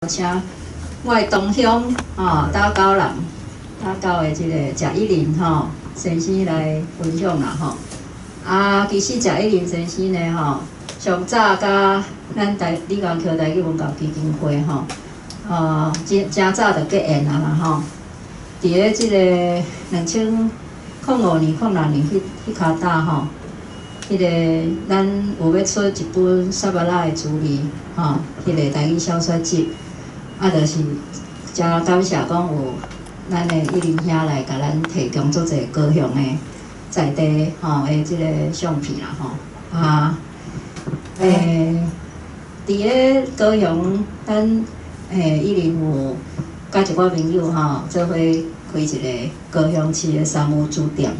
请我的同乡打狗人，打狗的即个贾一林先生来分享啦其实贾一林先生呢上早甲咱李光桥台语文教基金会真早就结缘啦伫咧即个2005年、06年迄骹搭迄个咱有要出一本萨巴拉的主义迄个台语小说集，就是真感谢讲有咱的一林兄来甲咱提供做者高雄的在地的即个相片啦伫咧高雄咱一林有甲一寡朋友做伙开一个高雄市的三无书店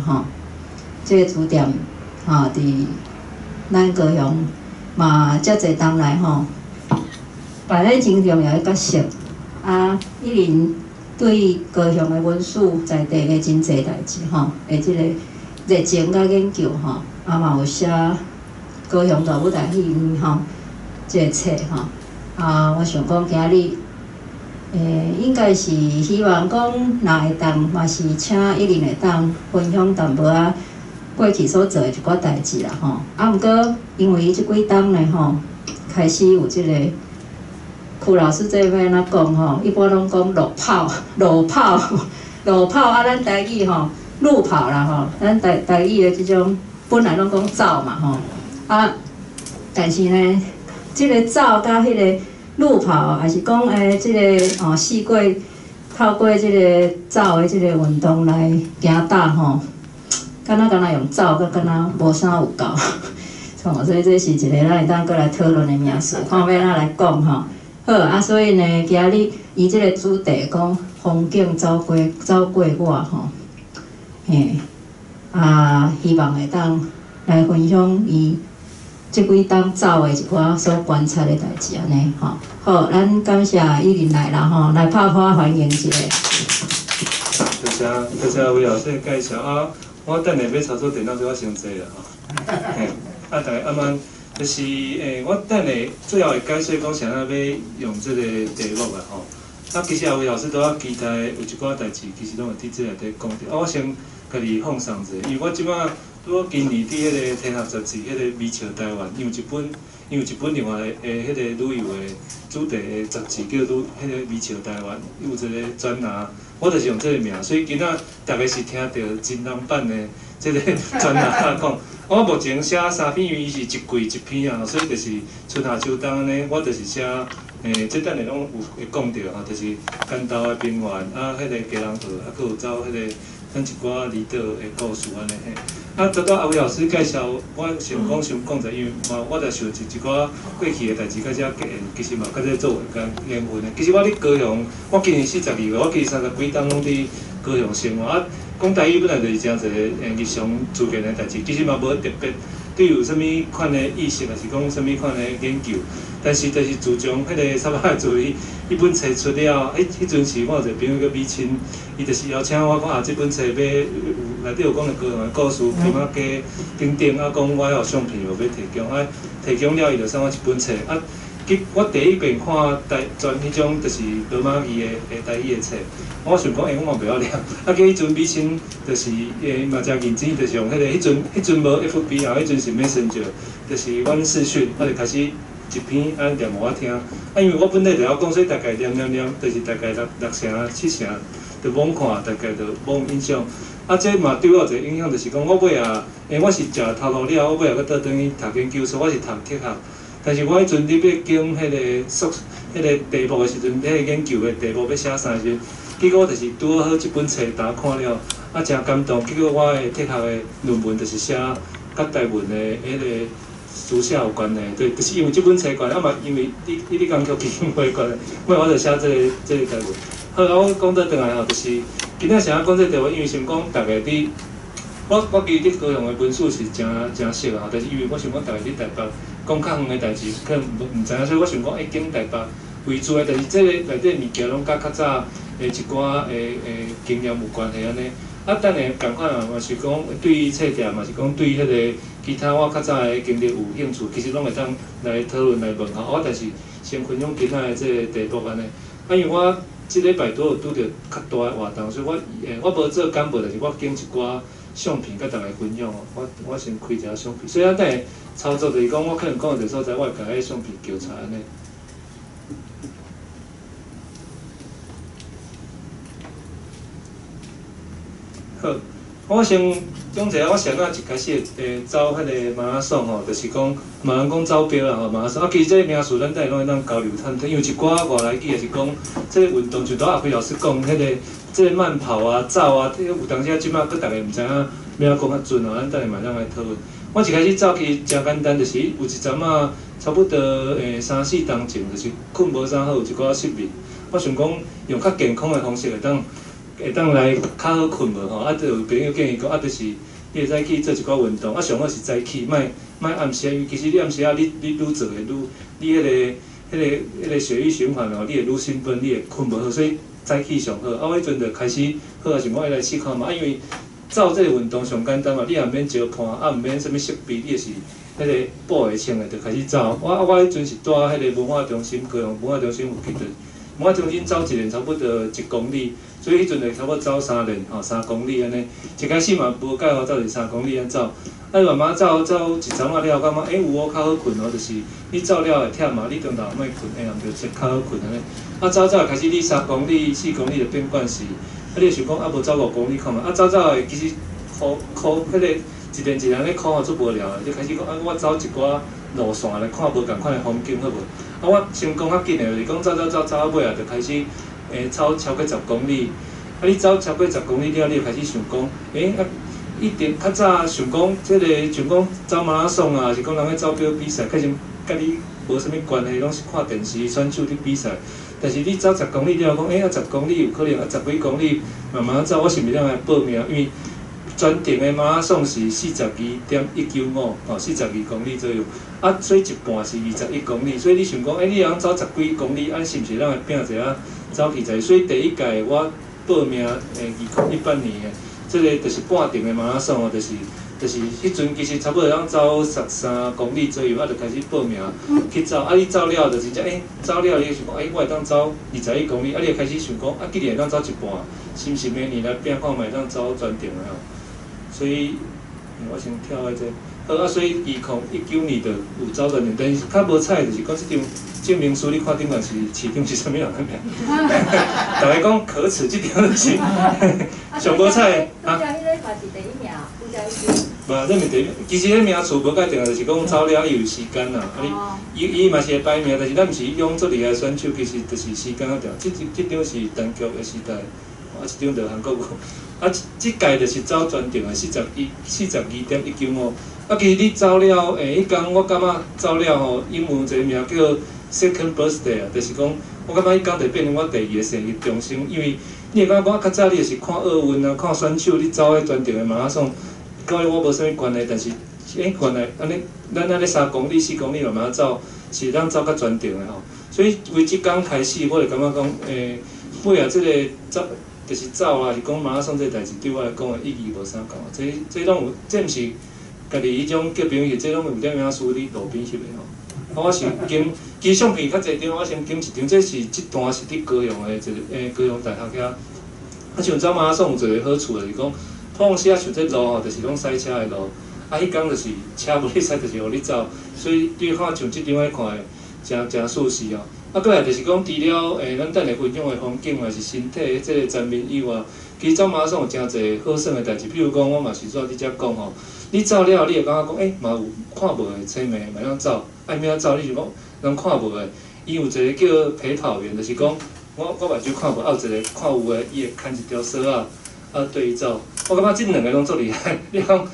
即个书店伫咱高雄嘛遮侪人来扮演真重要的角色一林对高雄的文史在地的真侪代志的即个热情甲研究嘛有写高雄大舞台戏院即个册我想讲今日应该是希望讲若会当嘛是请一林会当分享淡薄仔过去所做的一寡代志啦毋过因为即几冬呢开始有即个曲老师这边安怎讲一般拢讲路跑咱台语路跑啦咱台语的即种本来拢讲走嘛但是呢，即个走甲迄个路跑，还是讲即个四过透过即个走的即个运动来行踏敢若用走，敢若无啥有够所以这是一个咱会当过来讨论的名词，看要哪来讲好所以呢，今日伊即个主题讲风景走过我希望会当来分享伊即几冬走的一寡所观察的代志安尼好，咱感谢一林来啦来拍拍欢迎一下。多谢魏老师的介绍我等下要操作电脑，所以我先坐啦大家慢慢就是我等下最后会解说讲啥要用即个题目其实魏老师拄仔期待有一寡代志，其实拢会伫即内底讲着我先家己放松者，因为我即摆拄今年伫迄个天下杂志迄个《美笑台湾》，因为一本另外迄个旅游的主题的杂志叫做迄个《美笑台湾》，有一个专栏，我就是用这个名，所以今仔大家是听到真人版的这个专栏讲。我目前写3篇，因为伊是一季一篇所以就是春夏秋冬安尼，我就是写这等下拢有会讲到就是干道的平原迄个基隆河佫有走迄个咱一寡离岛的故事安尼拄阿伟老师介绍，我想讲者，因为我着想一寡过去的代志，甲遮结缘，其实嘛甲遮作为甲缘分的。其实我伫高雄，我今年42岁，我其实30几冬拢伫高雄生活讲台语本来就是真侪日常自然的代志，其实嘛无特别对有啥物款的意识，还是讲啥物款的研究。但是就是自从迄个萨巴的主义迄本册出了，迄阵时我有一个朋友叫美清，伊就是邀请我讲这本册要内底有讲到高雄的故事，金仔街等等讲我有相片要提供提供了伊就送我一本册我第一遍看全迄种就是罗马语的台语的册，我想讲我嘛袂晓念。迄阵美清就是嘛真认真，就是用迄阵无 FB 迄阵是 Messenger， 就是阮视讯，我就开始一篇念互我听。因为我本来就晓讲，所以大概念，就是大概6成7成，就罔看，大概就罔印象。这嘛对我有一个影响，就是讲我尾我是食头路了，我尾佫倒转去读研究所，我是读铁学。但是我迄阵你要经迄个题目的时阵，迄个研究的题目要写啥时，结果就是拄好一本册大家看了，真感动。结果我的铁学的论文就是写甲台文的迄个书写有关的，对，就是因为这本册关，嘛因为你讲叫基金会关的，我就写这个台文。好，我讲倒转来就是今仔想要讲这个题目，因为想讲大概我其实伫高雄的文史是真熟但是因为我想讲大概伫台北讲较远的代志，可能毋知影，所以我想讲经台北为主的，但是这个内底物件拢甲较早一寡经验有关系安尼。啊，等下共款啊，嘛是讲对册店，嘛是讲对迄个其他我较早的经历有兴趣，其实拢会当来讨论来问候。我但是先分享其他的这个题目安尼。啊，因为我即礼拜拄有拄着较大的活动，所以我无做干部，但是我拣一寡相片甲大家分享哦。我先开一下相片，所以啊，等下操作就是讲，我可能讲一个所在，我会甲迄相片叫出来安尼。好，我先讲一下，我先啊一开始走迄个马拉松吼，就是讲嘛人讲走标啦吼，马拉松啊，其实这个名词咱等下拢会当交流探讨，因为一寡外来语也是讲，这个运动就拄阿辉老师讲，迄个这个慢跑啊、走啊，有当时啊，即摆佫逐个毋知影要讲较准哦，咱等下嘛当来讨论。我一开始走去真简单，就是有一阵啊，差不多3-4钟前，就是困无啥好，有一寡失眠。我想讲用较健康的方式会当来较好困无吼，啊，就有朋友建议讲，啊，就是你会使去做一寡运动，啊，上好是早起，莫暗时啊，因为其实你暗时啊，你愈做会你迄个血液循环哦，你会愈兴奋，你会困无好，所以早起上好。啊，我迄阵就开始好啊，想讲来试看嘛，啊，因为走这个运动上简单嘛，你也毋免招伴，啊，毋免啥物设备，你就是迄个补会穿的，就开始走。我迄阵是住迄个文化中心，高雄文化中心附近的。文化中心走一连差不多1公里，所以迄阵就差不多走3连吼，3公里安尼。一开始嘛无介好走，是3公里安走。啊，慢慢走一阵仔了，感觉有较好困哦，就是你走了会忝嘛，你中昼莫困，人就较好困安尼。啊，走开始你3公里、4公里就变惯势，啊，你想讲啊无走5公里看嘛，啊走的其实迄个一连一连咧考做无聊的，就开始讲啊，我走一寡路线来看无共款的风景好无？啊，我先讲较紧的，就是讲走到尾啊，就开始走超过10公里。啊，你走超过10公里了，你就开始想讲，啊，一定较早想讲，即个像讲走马拉松啊，是讲人咧走标比赛，确实甲你无啥物关系，拢是看电视选手伫比赛。但是你走10公里了，讲啊10公里有可能啊10几公里慢慢走，我是毋是当来报名？因为全程的马拉松是42.195哦，42公里左右。啊，所以一半是21公里，所以你想讲，你通走10几公里，啊，是毋是咱会拼一下走去在？所以第一届我报名2018年的，这个就是半程的马拉松哦，就是迄阵其实差不多通走13公里左右，啊，就开始报名去走。啊，你走了就真正走了你就想讲，我会当走21公里，啊，你就开始想讲，啊，既然会当走一半，是毋是明年来拼看卖当走全程的吼？所以，我先跳下这。好啊，所以2019年就有走全程，但是较无彩就是讲这张证明书，你看顶面是市场是啥物人个名？大家讲可耻，这张是上无彩啊。无，这名第一，其实迄名次无界定啊，就是讲走了伊有时间啦。啊，伊嘛是会排名，但是咱毋是用做厉害选手，其实就是时间啊条。这张是单局的时代，啊，这张就韩国有。啊，即届就是走全程的42.195。啊，其实你走了，迄天我感觉走了吼，英文一个名叫 Second Birthday 啊，就是讲，我感觉迄天就变成我第2个生日重生，因为你会感觉较早你就是看奥运啊，看选手，你走迄全程的马拉松，甲我无啥物关系，但是原来安尼，咱安尼3公里、4公里慢慢走，是咱走较全程的吼。所以为即天开始，我就感觉讲，尾啊，即个走就是走啊，是讲马拉松这代志对我来讲的意义无啥共啊。这拢有，这毋是家己迄种叫朋友，这拢有点名输伫路边翕的吼。我是其实相片较侪张，我先剪一张，这是即段是伫高雄的高雄大学遐。啊，像走马拉松有一个好处就是讲，碰时啊像这路吼，就是拢塞车的路，啊，迄天就是车无咧塞，就是互你走，所以对看像即张来看的，真舒适哦。啊，过来就是讲，除了咱等下分享的风景，也是身体即个全面以外，其实走马拉松有真侪好耍的代志。比如讲，我嘛是做伫遮讲吼，你走了，你会感觉讲，嘛有看无的青梅，嘛通走，爱咩走，你就讲人看无的，伊有一个叫陪跑员，就是讲，我目睭看无，啊有一个看有的，伊会牵一条绳啊对伊走。我感觉即2个拢足厉害。你看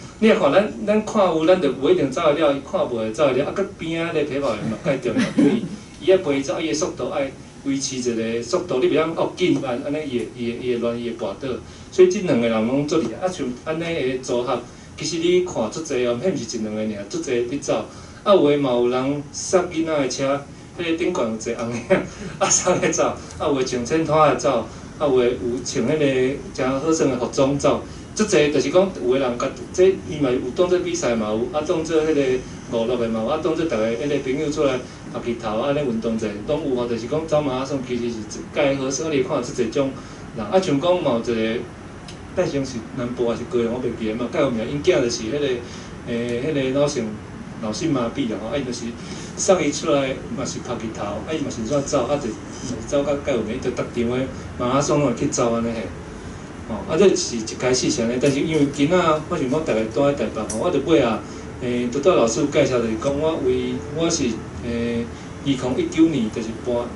咱看有，咱就无一定走会了，伊看无会走会了，啊，佮边仔个陪跑员嘛介重要，因为伊爱陪走，伊个速度爱维持一个速度，你袂当紧慢，安尼伊会乱，伊会跋倒。所以即2个人拢足厉害。啊，像安尼个组合，其实你看足侪哦，迄毋是1、2个尔，足侪伫走。啊，有诶嘛有人塞囡仔个车，迄个顶悬有一个红个，啊塞走。啊，有诶穿衬拖个走，啊有诶有穿迄个诚好耍个服装走。足侪就是讲有个人甲这伊嘛有当做比赛嘛有，啊当做迄个娱乐的嘛有，啊当做逐个迄个朋友出来拍拳头安尼运动者拢有吼，就是讲走马拉松其实是介好势，你看足侪种人，啊像讲嘛有一个戴雄是南部还是高雄我袂记得嘛，介有名，因囝就是迄个迄个脑性麻痹啦吼，啊伊就是送伊出来嘛是拍拳头，啊伊嘛是怎走，啊就走甲介有名，就逐场的马拉松拢会去走安尼嘿。哦，啊，这是一开始是安尼，但是因为今仔我想讲，逐个住喺台北吼，我着尾啊，拄到老师有介绍，就是讲我是2019年，就是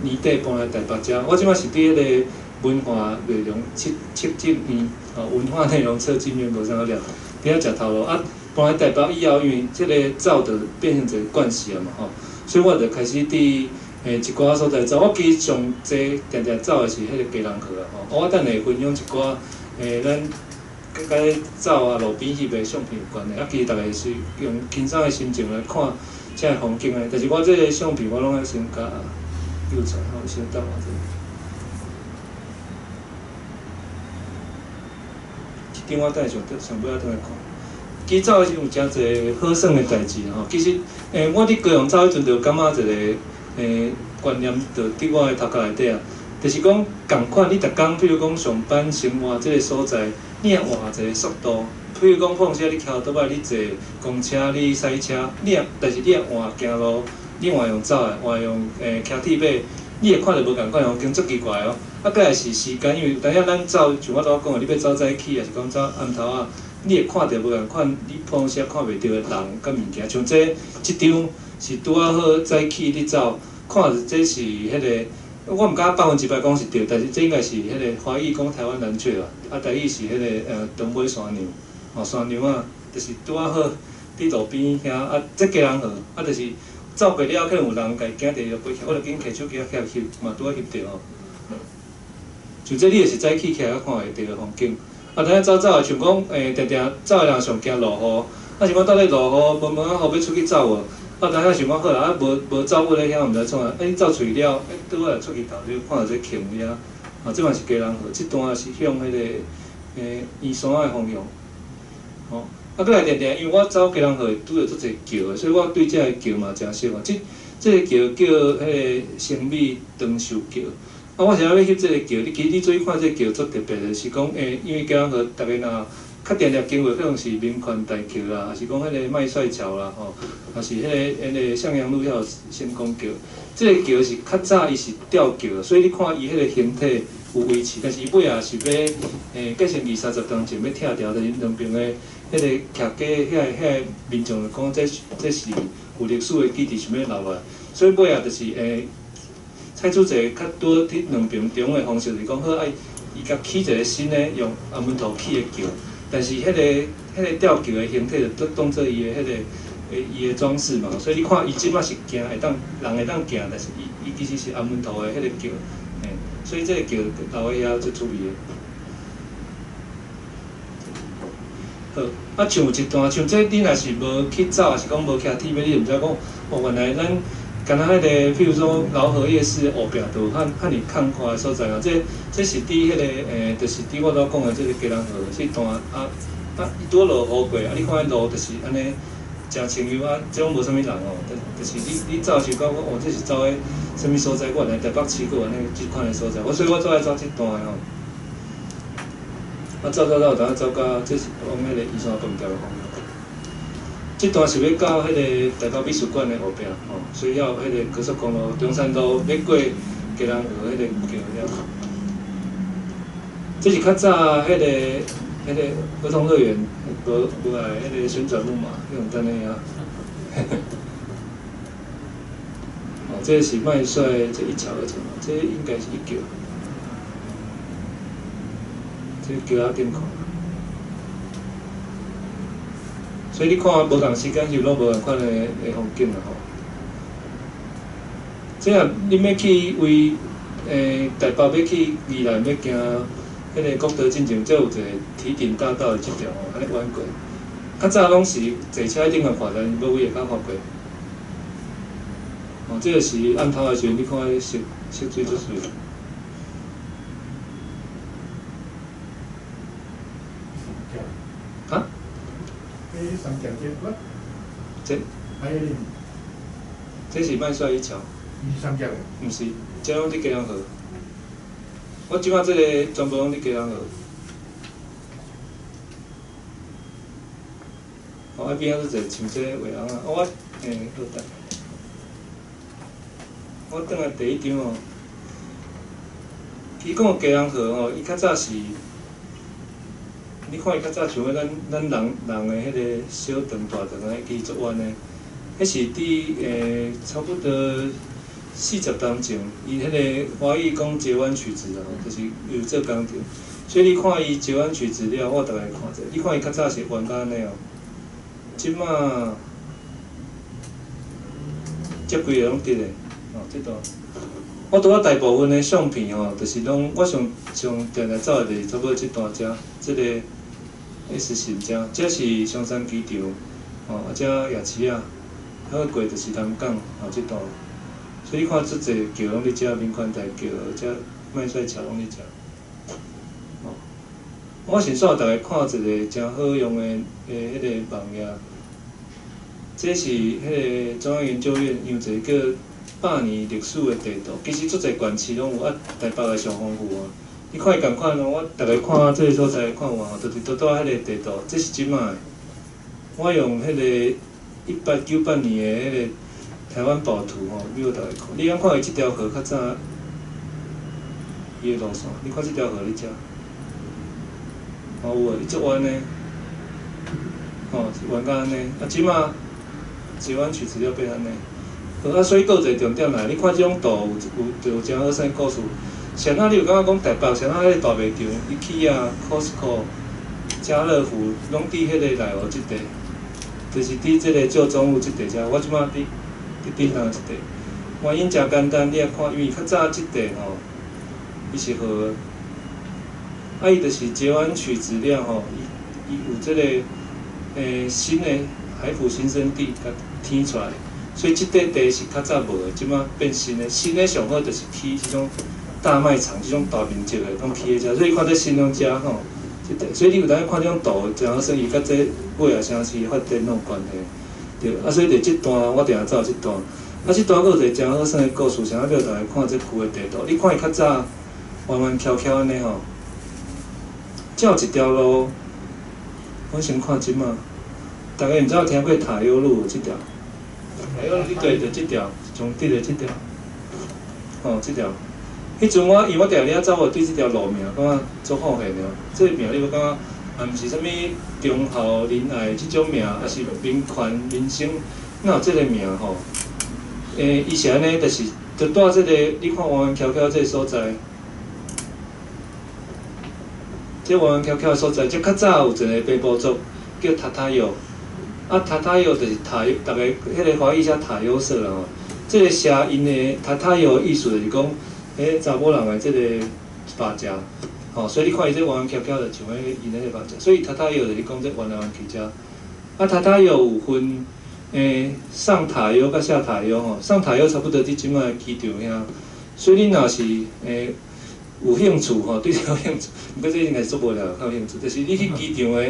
年底搬来台北遮，我即摆是伫迄个文化内容测证院，文化内容测证院无啥好了，伫遐食头路啊。搬来台北以后，因为即个走着变成一个惯势啊嘛吼，所以我就开始伫一寡所在走。我其实上济定走的是迄个家人河啊吼，我等下分享一寡咱甲走啊路边翕的相片有关的。啊，其实逐个是用轻松的心情来看遮个风景的，但是我这个相片我拢要先甲右转吼，先等我这。这张我等下上尾仔转来看。其实走的时有诚侪好耍的代志吼。其实我伫高雄走迄阵就感觉一个观念，就伫我的头壳内底啊。就是讲，共款你逐工，譬如讲上班、生活即个所在，你也换一个速度。譬如讲，况且你徛倒摆，你坐公车、你驶车，但是你也换行路，你换用走的，换用骑铁马，你会看到无共款哦，经足奇怪哦。啊，再来是时间，因为等下咱走，像我拄仔讲的，你要走早起，也是讲走暗头啊，你会看到无共款，你普通时看袂到的人甲物件。像即张是拄仔好早起你走，看着这是迄个。我毋敢100%讲是对，但是这应该是迄个华语讲台湾蓝雀吧，啊台语是迄个东尾山羊，山羊啊，就是拄仔好伫路边遐啊，这家人好，啊就是走过了，可能有人家惊伫就飞起，我就紧摕手机啊翕，嘛拄仔翕着吼。像这你也是早起起来看会到个风景，啊等下走的像讲定定走的人上惊落雨，啊是讲到底落雨，无啊后要出去走无？啊，当下想讲好啦，啊无走尾咧遐，毋知创啊，你走出去了，拄仔出去头就看到这ખે遐，啊，即嘛是家人河，即段是向迄个圆山的方向，吼，啊，搁来定定，因为我走家人河拄着足侪桥的，所以我对这个桥嘛诚熟啊。这个桥叫迄个生美长寿桥，啊，我想要翕这个桥，其实你注意看这个桥足特别的，是讲因为家人河逐个若较定定经过，可能是民权大桥啦，还是讲迄个麦帅桥啦，吼，还是迄个向阳路遐有成功桥。这个桥是较早伊是吊桥，所以你看伊迄个形体有维持，但是伊尾啊是要计成20-30当前要拆掉，但是两边的迄个徛家遐个民众就讲这是有历史的基地，想要留落来，所以尾啊就是采取一个较多伫两边中的方式，就是讲好爱伊甲起一个新的用阿门头起的桥。但是迄个吊桥的形体就当做伊的伊的装饰嘛，所以你看伊即摆是行会当人会当行，但是伊其实是阿门头的迄个桥，所以这个桥留喺遐最趣味的。好，啊像有一段像这你若是无去走，还是讲无骑铁马，你毋知讲哦，原来咱敢若迄个，譬如说劳合夜市后壁都有较尔空旷的所在啊。这是伫迄个就是伫我拄讲的这个家人河这段啊，伊拄落雨过啊，你看迄路就是安尼诚清幽啊，这种无啥物人哦。就是你走时讲哦，这是走喺啥物所在？我来台北市过安尼即款的所在，所以我走来走即段的吼。啊，走，等下走到这是往迄个宜山饭店的方向。这段是要到迄个台北美术馆的后壁吼，所以要迄个高速公路中山路要过家人河迄个桥了。这是较早迄个儿童乐园无来迄个旋转木马，用等下啊。哦，这是麦帅这1桥2桥，这应该是1桥，这桥仔顶看。所以你看无同时间就拢无共款的风景啦吼。即啊，你要去为台北要去宜兰要行迄个国道进前，这有一个堤顶大道的即条吼，安尼弯过。较早拢是坐车顶个看，但是无位会较看过。哦，这个是暗头的时阵，你看迄色水足水。三条街，不？这还有哩，这是麦帅一桥，伊是三条的。毋是，这拢伫基隆河。我即摆这个全部拢伫基隆河。哦，啊边仔是一个像这个画廊啊，我好等。我转来第一张哦，伊讲基隆河吼，伊较早是，你看伊较早像咱人的迄个小肠大肠啊，伊足弯的，迄是伫差不多40当前，伊迄个华语讲截弯取直啊，就是有做工程，所以你看伊截弯取直了，我大概看者，你看伊较早是弯到安尼哦，即马接规个拢直的。哦，这段我拄仔大部分的相片吼，就是拢我上常走的就是差不多这段遮，这个 S 型遮，这是松山机场，哦，啊遮夜市啊，还有过就是南港哦这段，所以你看足侪桥拢伫遮，民权大桥，遮麦帅桥拢伫遮。哦，我先煞大家看一个真好用的迄个网页，这是迄个中央研究院用一个100年历史的地图，其实足侪县市拢有，啊台北的上丰富啊。你看伊共款哦，我大概看这个所在看完吼，就是倒迄个地图，这是即摆的。我用迄个1898年的迄个台湾宝图吼，俾大家看。你敢看伊即条河较早伊的路线，你看即条河你遮，哦有诶，伊足弯的，吼弯到安尼，啊即摆截弯取直了变安尼。啊，所以佫有一个重点来，你看即种图有真好生故事。像那你有感觉讲台北，像那迄个大卖场、IKEA、Costco、家乐福，拢伫迄个内湖即地，就是伫即个旧中路即地遮。我即摆伫顶头即地，原因真简单，你来看，因为较早即地吼，伊是河，啊伊就是截弯取直了吼，伊有即个新的海埔新生地甲添出来。所以即块地是较早无的，即摆变新的。新的上好就是起即种大卖场，即种大面积的，拢起喺遮。所以看这新农遮吼，即地，所以你有当看这种图，真好算伊甲这尾啊城市发展有关系。对，啊，所以就即段我定下走即段，啊，即段佫有一个真好算的故事，想要叫大家看这区的地图。你看伊较早弯弯翘翘安尼吼，只有一条路，我先看即马，大家毋知有听过塔悠路无？即条？你对着即条，上直的即条，吼，即条。迄阵因为我定定走，我对即条路名感觉足好现了。这名你要感觉，啊，毋是啥物忠孝仁爱即种名，也是民权民生，哪有即个名吼？伊是安尼，就是就带即个，你看弯弯翘翘即个所在，即弯弯翘翘的所在，即较早有一个北部族叫塔塔悠。啊，塔塔悠就是塔，大概迄个华语写塔悠社啦吼。即个谐音的塔塔悠意思就是讲，查某人的即个把食，吼，所以你看伊这弯弯翘翘就像因迄个把食，所以塔塔悠就是讲这弯来弯去遮。啊，塔塔悠有分，上塔悠甲下塔悠吼，上塔悠差不多伫即摆机场遐，所以你若是有兴趣吼，对这有兴趣，毋过这应该是做无了，较有兴趣，就是你去机场的。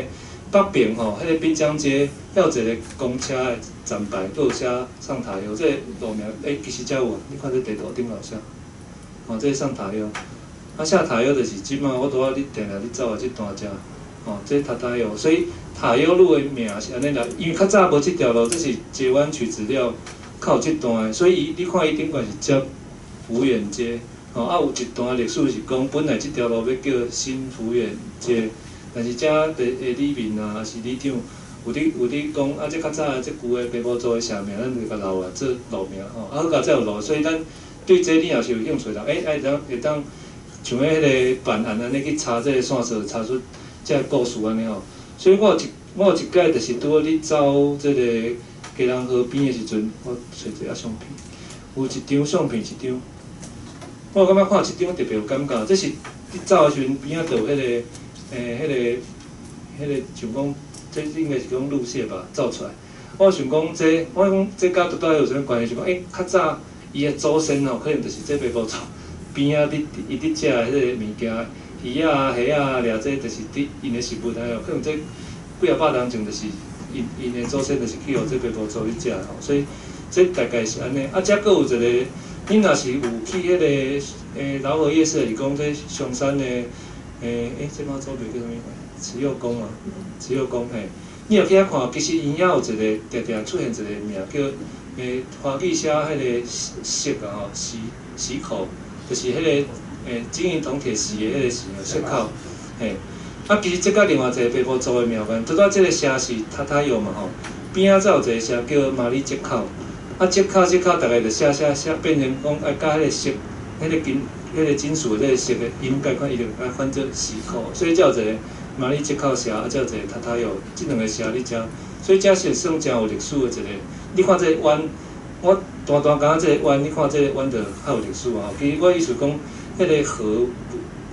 北边吼，迄个滨江街，还有一个公车的站牌，佫有写上塔悠，这个路名，其实遮有，你看这地图顶头写，吼，这上塔悠，啊下塔悠就是即摆我拄仔你定来你走的即段遮，吼，这塔塔悠，所以塔悠路的名是安尼来，因为较早无即条路，这是截弯取直了，较有即段的，所以你看伊顶悬是接福源街，吼，啊有一段历史是讲，本来即条路要叫新福源街。但是遮的里面啊，还是里长有伫讲啊，这较早这旧的北部族的社名，咱就甲留来做路名吼。啊，好甲再有路，所以咱对这你若是有兴趣啦，会当像迄个办案安尼去查这个线索，查出这个故事安尼吼。所以我有一摆就是拄好咧走这个基隆河边的时阵，我找一下相片，有一张相片一张，我感觉看一张特别有感觉，这是你走的时阵边仔就有迄个。迄个像讲，这应该是讲路线吧，走出来。我想讲我讲这甲倒有啥物关系？就讲，较早伊的祖先吼，可能就是这北部族边仔伊伫食的迄个物件，鱼啊、虾啊，掠这就是伫因的食物，可能这几啊百年前就是因的祖先就是去互这边无做去食吼，所以这大概是安尼。啊，遮佫有一个，恁若是有去迄个老河夜市，是讲这上山的这妈祖庙叫啥物？慈幼宫嘛，慈幼宫嘿。你若去遐看，其实因遐有一个定定出现一个名叫花语写迄个石啊吼，石口，就是迄个金银铜铁石的迄个石口，嘿。啊，其实这甲另外一个北部族的庙观，拄到这个社是塔塔油嘛吼，边仔则有一个社叫马里接口，啊接口大概就写变成讲爱甲迄个石，迄个金属的迄个石的音改款，伊就爱翻做石口，所以才有一个马里接口社，啊才有一个塔塔油，即两个社你遮，所以遮是算真有历史的一个。你看这个湾，我单讲这个湾，你看这个湾就较有历史啊。其实我意思讲，迄个河。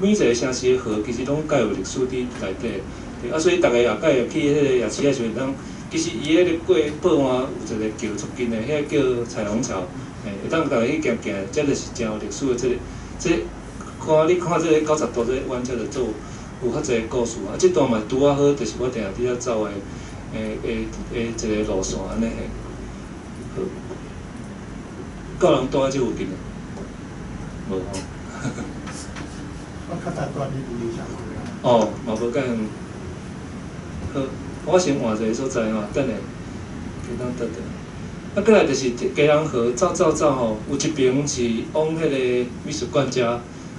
每一个城市的河其实拢介有历史伫内底，啊，所以大家也介去迄个夜市的时阵，当其实伊迄个过报安有一个桥足近的，迄个叫彩虹桥，会当大家去行行，这就是真有历史的你看这个90度这个湾，这就做有较侪故事啊。这段嘛拄啊好，就是我定下伫遐走的一个路线安尼嘿。好，够人住喺这附近啊？无吼。我较早住伫离乡区啊。哦，嘛无介远。好，我先换一个所在吼，等下，其他等等。啊，过来就是基隆河走吼，有一边是往迄个美术馆遮，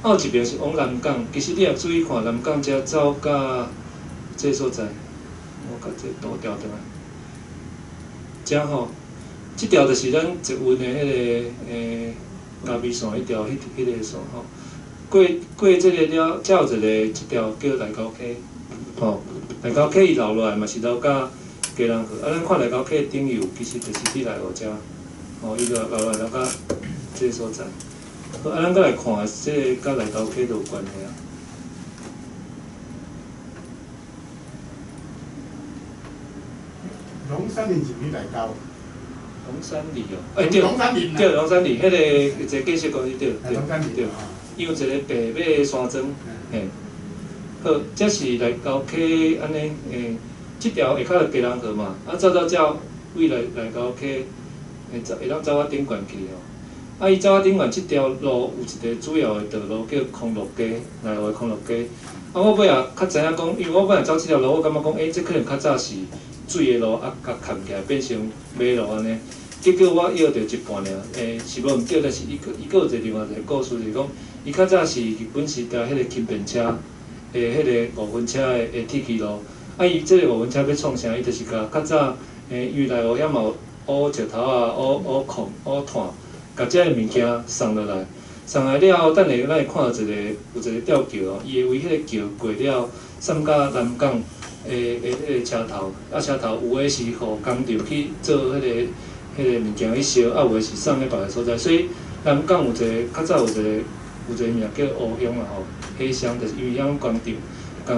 啊有一边是往南港。其实你也注意看南港遮走到这个所在，我甲这图调转来。遮吼，即条就是咱捷运的迄个嘉义线迄条迄个线吼。过这个了，才有一条叫内高溪，吼，内高溪伊流落来嘛是流到基隆河，啊，咱看内高溪顶游，其实就是伫内湖遮，吼，伊就流落来流到这个所在。好，啊，咱再来看这个甲内高溪都有关系啊。龙山林是毋是内高？龙山里哦，对，龙山里，对，龙山里，迄个一个建设公司对，对。伊有一个白马的山庄，嘿，好，这是内高溪安尼，即条下骹就基隆河嘛，啊走为内高溪，会当走到顶悬去哦。啊，伊走到顶悬即条路有一个主要的道路叫康乐街，内湖的康乐街。啊，我尾也较知影讲，因为我本来走即条路，我感觉讲，这可能较早是水的路，啊，甲砍起来变成马路安尼。结果我摇着一半尔，是无毋对，但是伊佫有另外一个故事，就是讲，伊较早是日本时代迄个轻便车，迄个5分车的铁骑路，啊，伊即个5分车要创啥？伊就是甲较早因为内湖遐嘛有乌石头啊、乌矿、乌炭，甲遮个物件送落来，送来了后，等下咱会看到有一个吊桥哦，伊会为迄个桥过了，送到南港迄个车头，啊车头有诶是互工厂去做迄个物件去烧，啊有诶是送去别个所在，所以南港有一个较早有一个名叫乌乡啊吼，黑乡就是因为遐工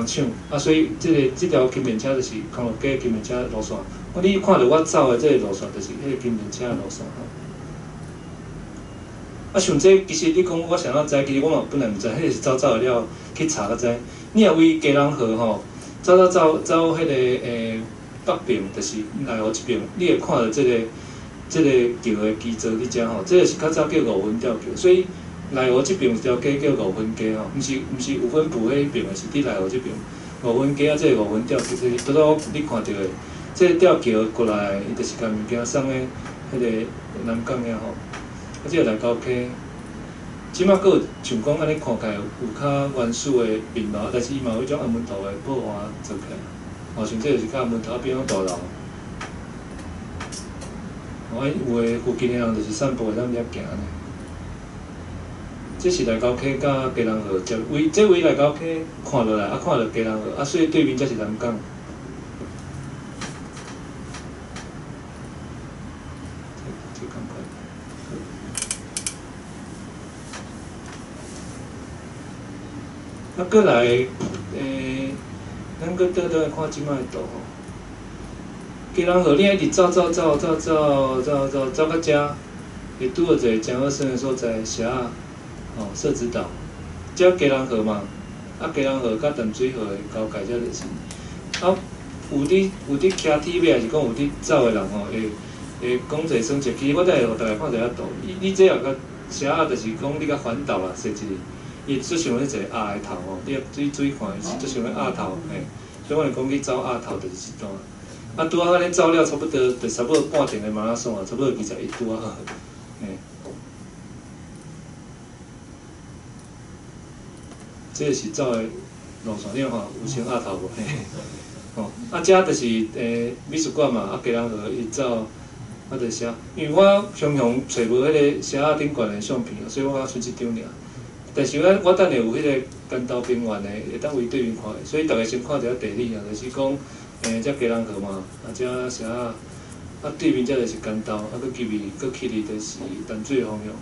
厂，啊所以即条轻便车就是康乐街轻便车路线。你看到我走的即个路线，就是迄个轻便车路线吼。啊，像这其实你讲我想要知，其实我嘛本来毋知，迄个是走了去查才知。你若为基隆河吼，走迄个北边，就是内湖即边，你会看到即个桥的基座伫遮吼，这个是较早叫5分吊桥，所以内湖即边有一条街叫5分街吼，毋是5分埔迄边的，是伫内湖即边5分街啊，这个5分吊桥，就是拄到你看到的，这个吊桥过来，伊就是甲物件送咧迄个南港遐吼，啊，这个内高溪，即马佫有像讲安尼看起来有较原始的面貌，但是伊嘛有迄种暗门头的破坏做起来，吼，像这就是较暗门头变种大楼。有诶，附近诶人就是散步会当遐行呢。这是内高溪甲基隆河接位，这位内高溪看落来，啊看到基隆河，啊所以对面才是南港。这赶快。啊，过来，咱佫倒来看即摆诶图吼。基隆河，你一直走到遮，会拄到一个真好耍的所在，社啊，吼，社子岛，遮基隆河嘛，啊基隆河甲淡水河的交界遮就是，啊伫骑铁马，还是讲有伫走的人吼，会讲者算者，其实我等下互大家看一下图。你这样甲写啊，就是讲你甲环岛啦，设置，伊最像迄个鸭的头吼，你注意看，是最像个鸭头嘿。所以我就讲去走鸭头就是一段。啊，拄啊，安尼走了差不多，就差不多半程的马拉松啊，差不多21拄啊好，嘿。这是走的路线，你看有像鸭头无？嘿。哦，啊，遮就是美术馆嘛，啊，家人和伊走，啊，就写，因为我常常找无迄个写啊顶悬的相片，所以我较剩一张尔。但是我等下有迄个干道平原的，会当为对面看的，所以大家先看一下地理啊，就是讲，遮家人河嘛，啊，遮写啊，啊对面遮就是干道，啊，佮去哩就是淡水的方向，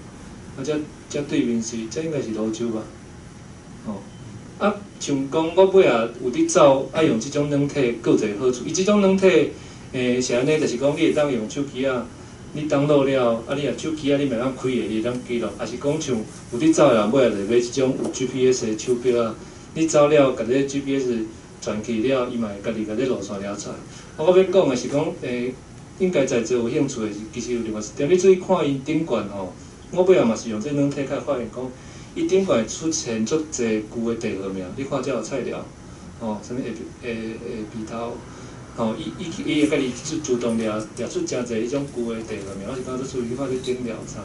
啊，遮对面是，遮应该是泸州吧，哦。啊，像讲我尾啊有伫走，爱用即种软体，佫有一个好处。伊即种软体，是安尼，就是讲你会当用手机啊，你登录了，啊，你若手机啊，你袂当开个，你会当记录。也是讲像有伫走的人，尾啊就买即种有 GPS 的手表啊，你走了，甲这 GPS 传去了，伊嘛会家己甲这路线了出来。啊，我要讲的是讲，应该在座有兴趣的是，其实有另外一点，你注意看因顶悬吼，我尾啊嘛是用这软体才发现讲。伊顶悬出现足侪旧的地号名，你看遮有菜鸟，哦，啥物下鼻头，哦，伊会家己自动掠出诚侪迄种旧的地号名，我是讲做属于看去顶了查，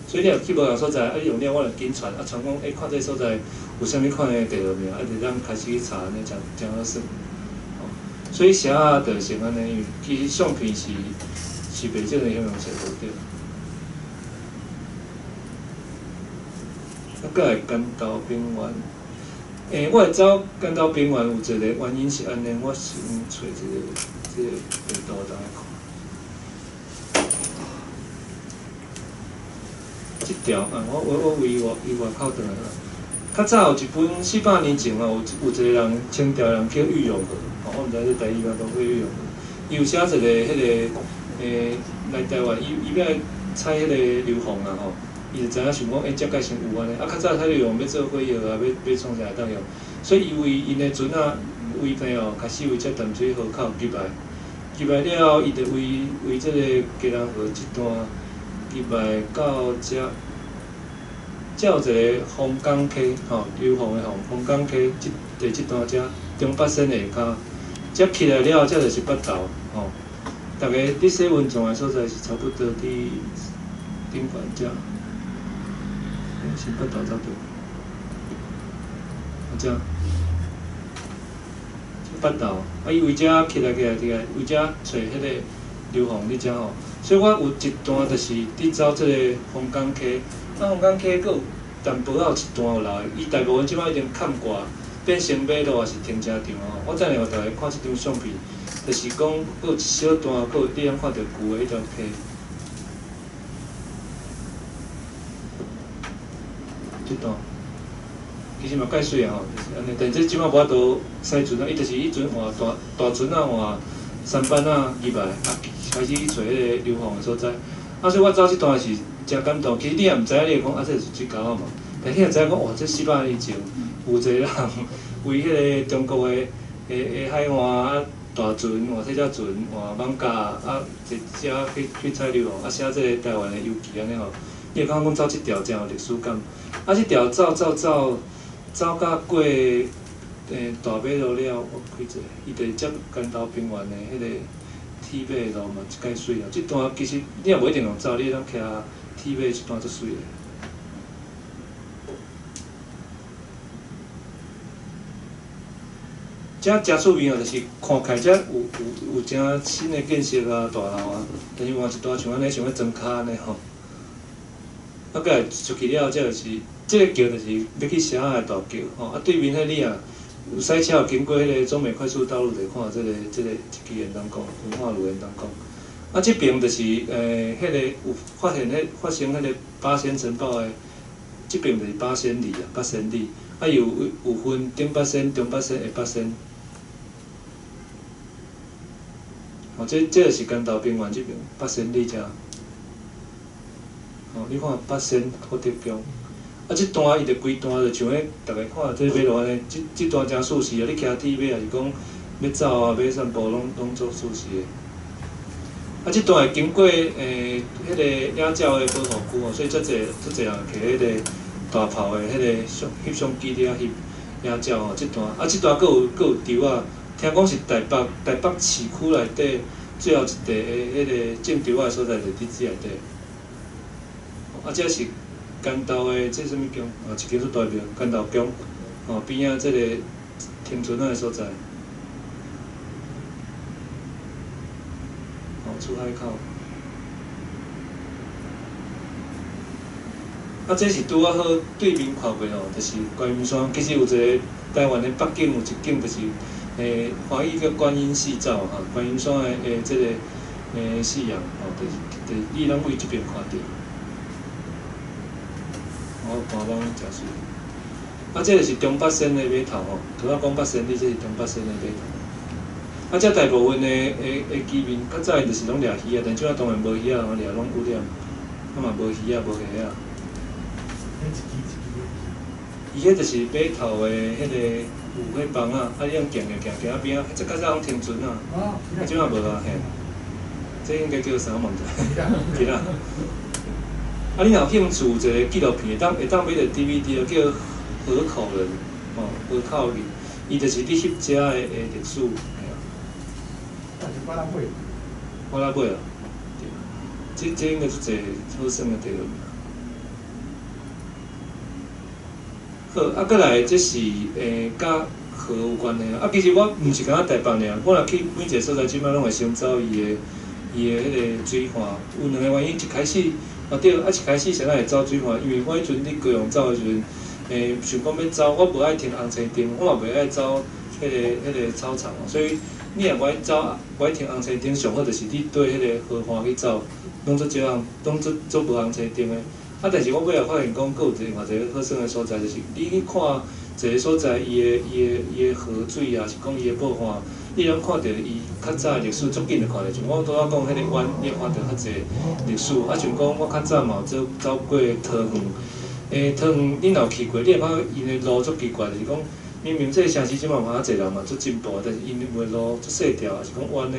所以你若去无同所在，啊，你用了我就紧传，啊，传讲看这所在有啥物款的地号名，啊，就咱开始去查，安尼诚好耍，哦，所以写啊，就先安尼，因为其实相片是袂种的形容词无对。啊，佮会干道平原，我会走干道平原有一个原因是安尼，我想找这个地图大家看。即条啊，我为外口转来啦。较早有一本400年前哦，有一个人清朝人叫玉永河，哦，我毋知这台语嘛都叫玉永河。伊有写一个迄个来台湾，伊要采迄个硫磺啊吼。伊就知影想讲，遮界先有安尼，啊，较早采用要做火药啊，要创啥会当用，所以伊为因的船啊，为平哦，开始为遮淡水河口入来了后，伊就为即个家人河一段入来到遮有一个红港溪，吼，硫磺的红港溪，即段遮中北线下骹，遮起来了，遮就是北投，吼，大家伫洗文创的所在是差不多伫顶悬遮。是北投走对，遮北投，啊，伊为遮起来，为遮找迄个硫磺伫遮吼，所以我有一段就是伫走即个红港溪，啊，红港溪佫有淡薄仔有一段有留，伊大部分即摆已经砍挂，变成马路也是停车场吼。我等下互大家看即张相片，就是讲佫有一小段，佫有你通看到旧的迄条溪。即段其实嘛介水啊吼，就是安尼。但即即摆无法度驶船啊，伊就是迄阵换大船啊换舢板啊入来，啊开始去找迄个硫磺的所在。啊，所以我走即段是真感动。其实你也毋知影，你会讲啊，这是水沟啊嘛。但你也知影讲，哇，这400年前有一个人为迄个中国的海岸啊大船换小只船换艋舺啊，一遮去采硫磺，啊写这个台湾的游记安尼吼。你会感觉讲走即条真有历史感。啊，即条走到过大马路了，我开者，伊就接干道平原的迄个铁马路嘛，介水啊！即段其实你也无一定用走，你会当骑铁马即段足水的。遮真出名啊，就是看起来遮有真新的建设啊，大楼啊，但是换一段像安尼，像要装卡安尼吼。啊，佮会出去了，遮就是即个桥，就是要去xã的大桥吼。啊，对面迄里啊，有赛车有经过迄个中美快速道路，就看即个一支延东港，文化路延东港。啊，即边就是迄个有发生迄个八仙城堡的，即边就是八仙里啊，八仙里。啊，有分顶八仙、中八仙、下八仙。哦，这就是干道平原即边八仙里遮。哦，你看八仙福德宫，啊，即段伊就规段就像迄，大家看这马路安尼，即段真舒适啊！你骑铁马也是讲，要走啊，要散步，拢做舒适的。啊，即段会经过迄个野鸟的保护区哦，所以足侪人摕迄个大炮的迄个翕相机咧翕野鸟哦。即段佫有丢啊，听讲是台北市区内底最后一地的迄个种丢仔的所在，就伫即内底。啊，这是干道的，这什物宫？一间做代表干道宫哦，边仔即个停船仔的所在。出海口，啊，这是拄啊好对面看过哦，就是观音山。其实有一个台湾的北景，有一景就是华语叫观音夕照哈，观音山的这个夕阳哦，就是你拢位这边看到。我看网真水。啊，这就是中北线的码头哦，拄仔讲北线，你这是中北线的码头。啊，遮大部分的居民，较早就是拢掠鱼啊，但即摆当然无鱼啊，掠拢有点，啊嘛无鱼啊，无虾啊。伊迄就是码头的迄个有迄房啊，啊你用行啊边啊，即较早拢停船啊，啊即摆无啊嘿，这应该叫啥物事？其他。啊，你若有兴趣有一个纪录片，会当买个 DVD 叫《河口人》哦，河口人，伊就是你翕遮的历史。我来买啊，这应该是一个好耍的地方。好，啊，再来这是甲河有关的啊。其实我毋是敢若台北尔，我若去每一个所在，即摆拢会先找伊的迄个水岸。有两个原因，一开始对，一开始先会走水岸，因为我迄阵伫高雄走的时阵，想讲要走，我无爱停红青灯，我嘛袂爱走迄个操场，所以。你若爱走，爱停红青灯，上好就是你对迄个河岸去走，拢做少人，拢做无红青灯的。啊，但是我尾仔发现讲，佫有另外一个好耍的所在，就是你去看一个所在，伊的河水啊，是讲伊的保护，你拢看到伊较早的历史，足紧就看得出。我拄仔讲迄个湾，你看到较侪历史，啊，像讲我较早嘛有走过桃园，桃园你若有去过，你会看伊的路足奇怪，就是讲。明明这个城市即摆嘛较侪人嘛，足进步，但是因为路足细条，还是讲弯的，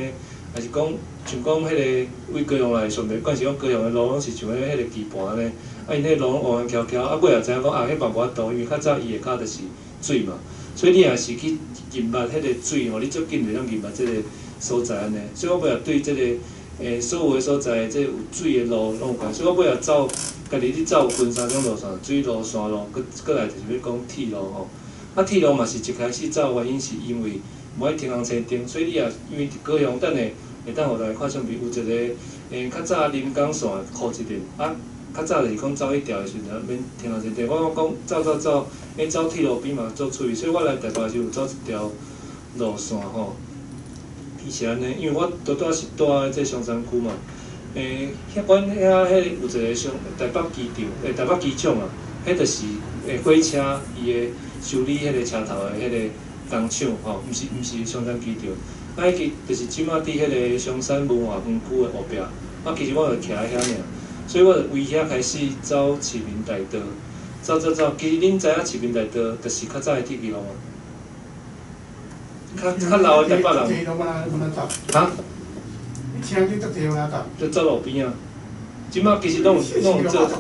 还是讲像讲迄个为高雄来上袂管是讲高雄的路拢是像迄个棋盘呢，啊因迄个路拢弯弯翘翘，啊尾也知影讲啊，迄嘛无法度，因为较早伊下骹就是水嘛，所以你若是去认捌迄个水吼，你足紧就当认捌即个所在安尼。所以我尾也对即个所有的所在，即有水的路拢有关，所以我尾也走，家己去走分三种路线，水路、山路，搁来就是要讲铁路吼。啊，铁路嘛是一开始走原因是因为无爱停红青灯，所以你也因为高雄等下会当互大家看相片，有一个较早临港线靠一段，啊，较早就是讲走迄条的时阵免停红青灯。我讲走，走铁路边嘛做出去，所以我来台北时有走一条路线吼，伊是安尼，因为我拄是住在这松山区嘛，阮遐有一个台北机场，台北机场啊，迄就是火车伊的。修理迄个车头的迄个工厂吼，毋是松山机场，啊，迄个就是即马伫迄个松山文化园区的后壁，啊，其实我就徛喺遐尔，所以我就为遐开始走市民大道，走，其实恁知影市民大道就是较早的铁桥嘛，较老的台北人。哈？你车你足济有哪搭？就走路边啊，即马其实拢有做。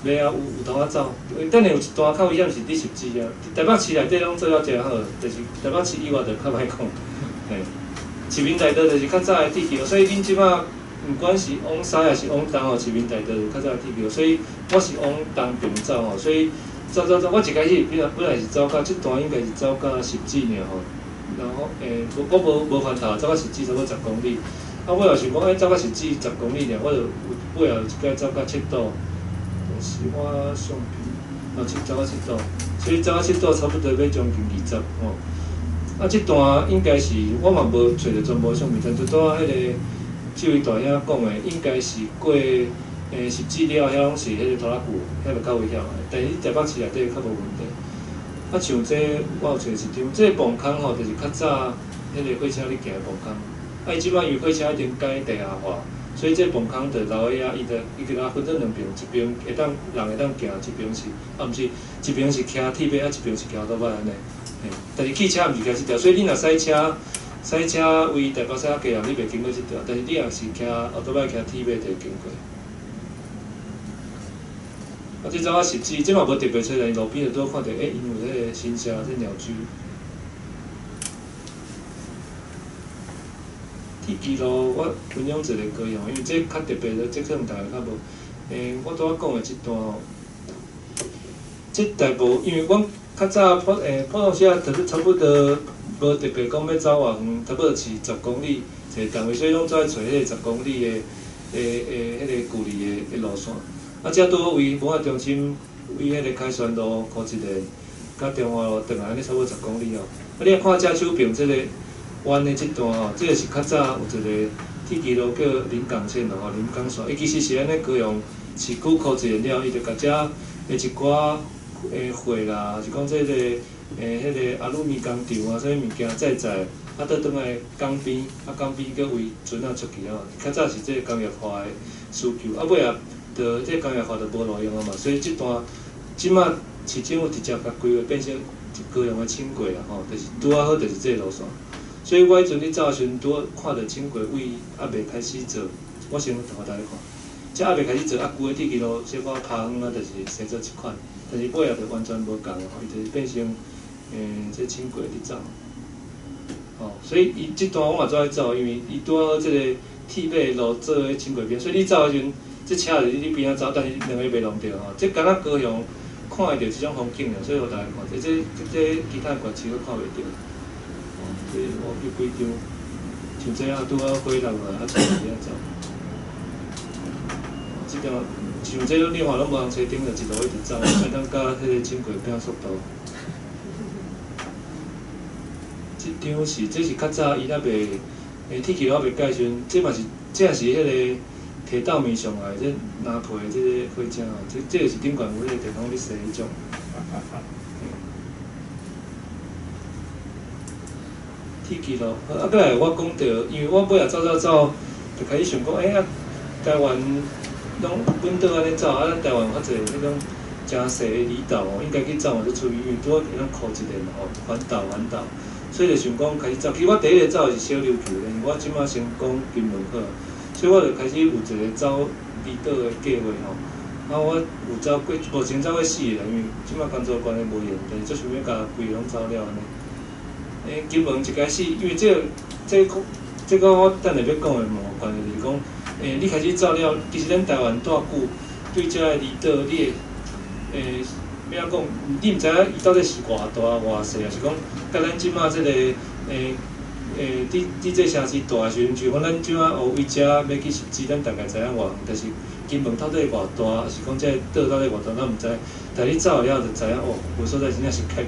袂啊，有通啊走。等下有一段较危险是第17啊。台北市内底拢做了真好，就是台北市以外就较歹讲。嘿，市民大道就是较早的铁桥，所以恁即马毋管是往西还是往东吼，市民大道就较早的铁桥，所以我是往东边走吼，所以走，我一开始本来是走到即段应该是走到10几尔吼，然后我无翻头，走到10几差不多10公里。啊，我也想讲，走到10几10公里尔，我就尾后一摆走到7度。是我相片，走到7度，所以走到7度差不多要将近20吼。啊，这段应该是我嘛无找着全部相片，但就拄仔迄个这位大兄讲的，应该是过10几了，遐拢是迄个拖拉机，遐就较危险的。但是台北市内底较无问题。啊，像这我有找一张，这个磅空吼，就是较早迄个火车咧行的磅空。啊，伊即摆因为火车已经改地下化。所以这磅空就留喺遐，伊就分做两边，一边会当人会当行，一边是毋是一边是骑铁马，啊一边是骑拖把安尼。但是汽车毋是开始条，所以你若驶车，赛车为台北赛啊，加人你袂经过即条，但是你若是骑后头摆骑 T 尾就会经过。啊，即早我实际，即嘛无特别出来，路边就拄看到，因有迄个新社即鸟居。铁基路我分享一个高雄，因为这较特别的，这可能大家较无。我拄仔讲的即段吼，即大部因为阮较早普通时差不多无特别讲要走偌远，差不多是10公里一个单位，所以拢做爱找迄个10公里的迄个距离的路线。啊，遮拄好为文化中心为迄个凯旋路、高一个，甲中华路转来安尼差不多10公里哦。啊，你若看遮手边即个弯的即段吼，即个是较早有一个铁基路叫临港线咯吼，临港线，伊其实是安尼高雄市区考一了，伊就甲遮的一寡货啦，是讲即个迄个阿鲁米工厂啊，啥物物件载，啊，倒转来港边，啊港边搁为船啊出去哦。较早是即个工业化的需求，啊尾啊。就这工业化就无路用啊嘛，所以即段即马市政府直接甲规划变成高雄的轻轨啦吼，就是拄啊好就是这个路线。所以我迄阵咧走的时阵，拄看到轻轨位还未开始做，我先互大家看。即还未开始做，啊旧的铁基路小可拍远啊，就是生做一款，但是尾啊就完全无共吼，伊就是变成这轻轨咧走。哦，所以伊即段我嘛做爱走，因为伊拄啊好即个铁马路做迄轻轨边，所以你走的时阵。即车就是你边仔走，但是两个袂弄着吼。即敢若高雄看会着即种风景了，所以互大家看。即其他县市都看袂着。哦，即我去几张，像这啊拄好回来啊，从边仔走。即条像这你看拢无通车顶，就一路一直走，才当甲迄个轻轨变速度。即张这是较早伊还袂铁桥还袂改时阵，这嘛是这也是迄个。摕稻米上来，这拿皮这个火车哦，这个是顶悬有迄个电风咧射迄种。铁基路，啊，过来我讲到，因为我尾仔走，就开始想讲，啊，台湾拢本岛安尼走，啊，咱台湾较侪迄种诚细的离岛哦，应该去走嘛，就出名，因为拄好会当靠一个嘛吼，环岛，所以就想讲开始走。其实我第一个走的是小琉球的，因为我即马先讲金门好。所以我就开始有一个走离岛的计划吼，啊，我有走过，目前走过4个啦，因为即摆工作关系无闲，但是最想要甲规拢走了安尼。金门一开始，因为这个我等下要讲的无关系，就是讲，你开始走了，其实咱台湾偌久，对遮个离岛，你要安讲，你毋知影伊到底是偌大偌细，还是讲，甲咱即摆即个伫这城市大时阵，像讲咱即摆学为遮要去实施，咱大概知影偌远，但是金门到底偌大，还是讲这岛到底偌大，咱毋知。但你走了就知影哦，有所在真正是开。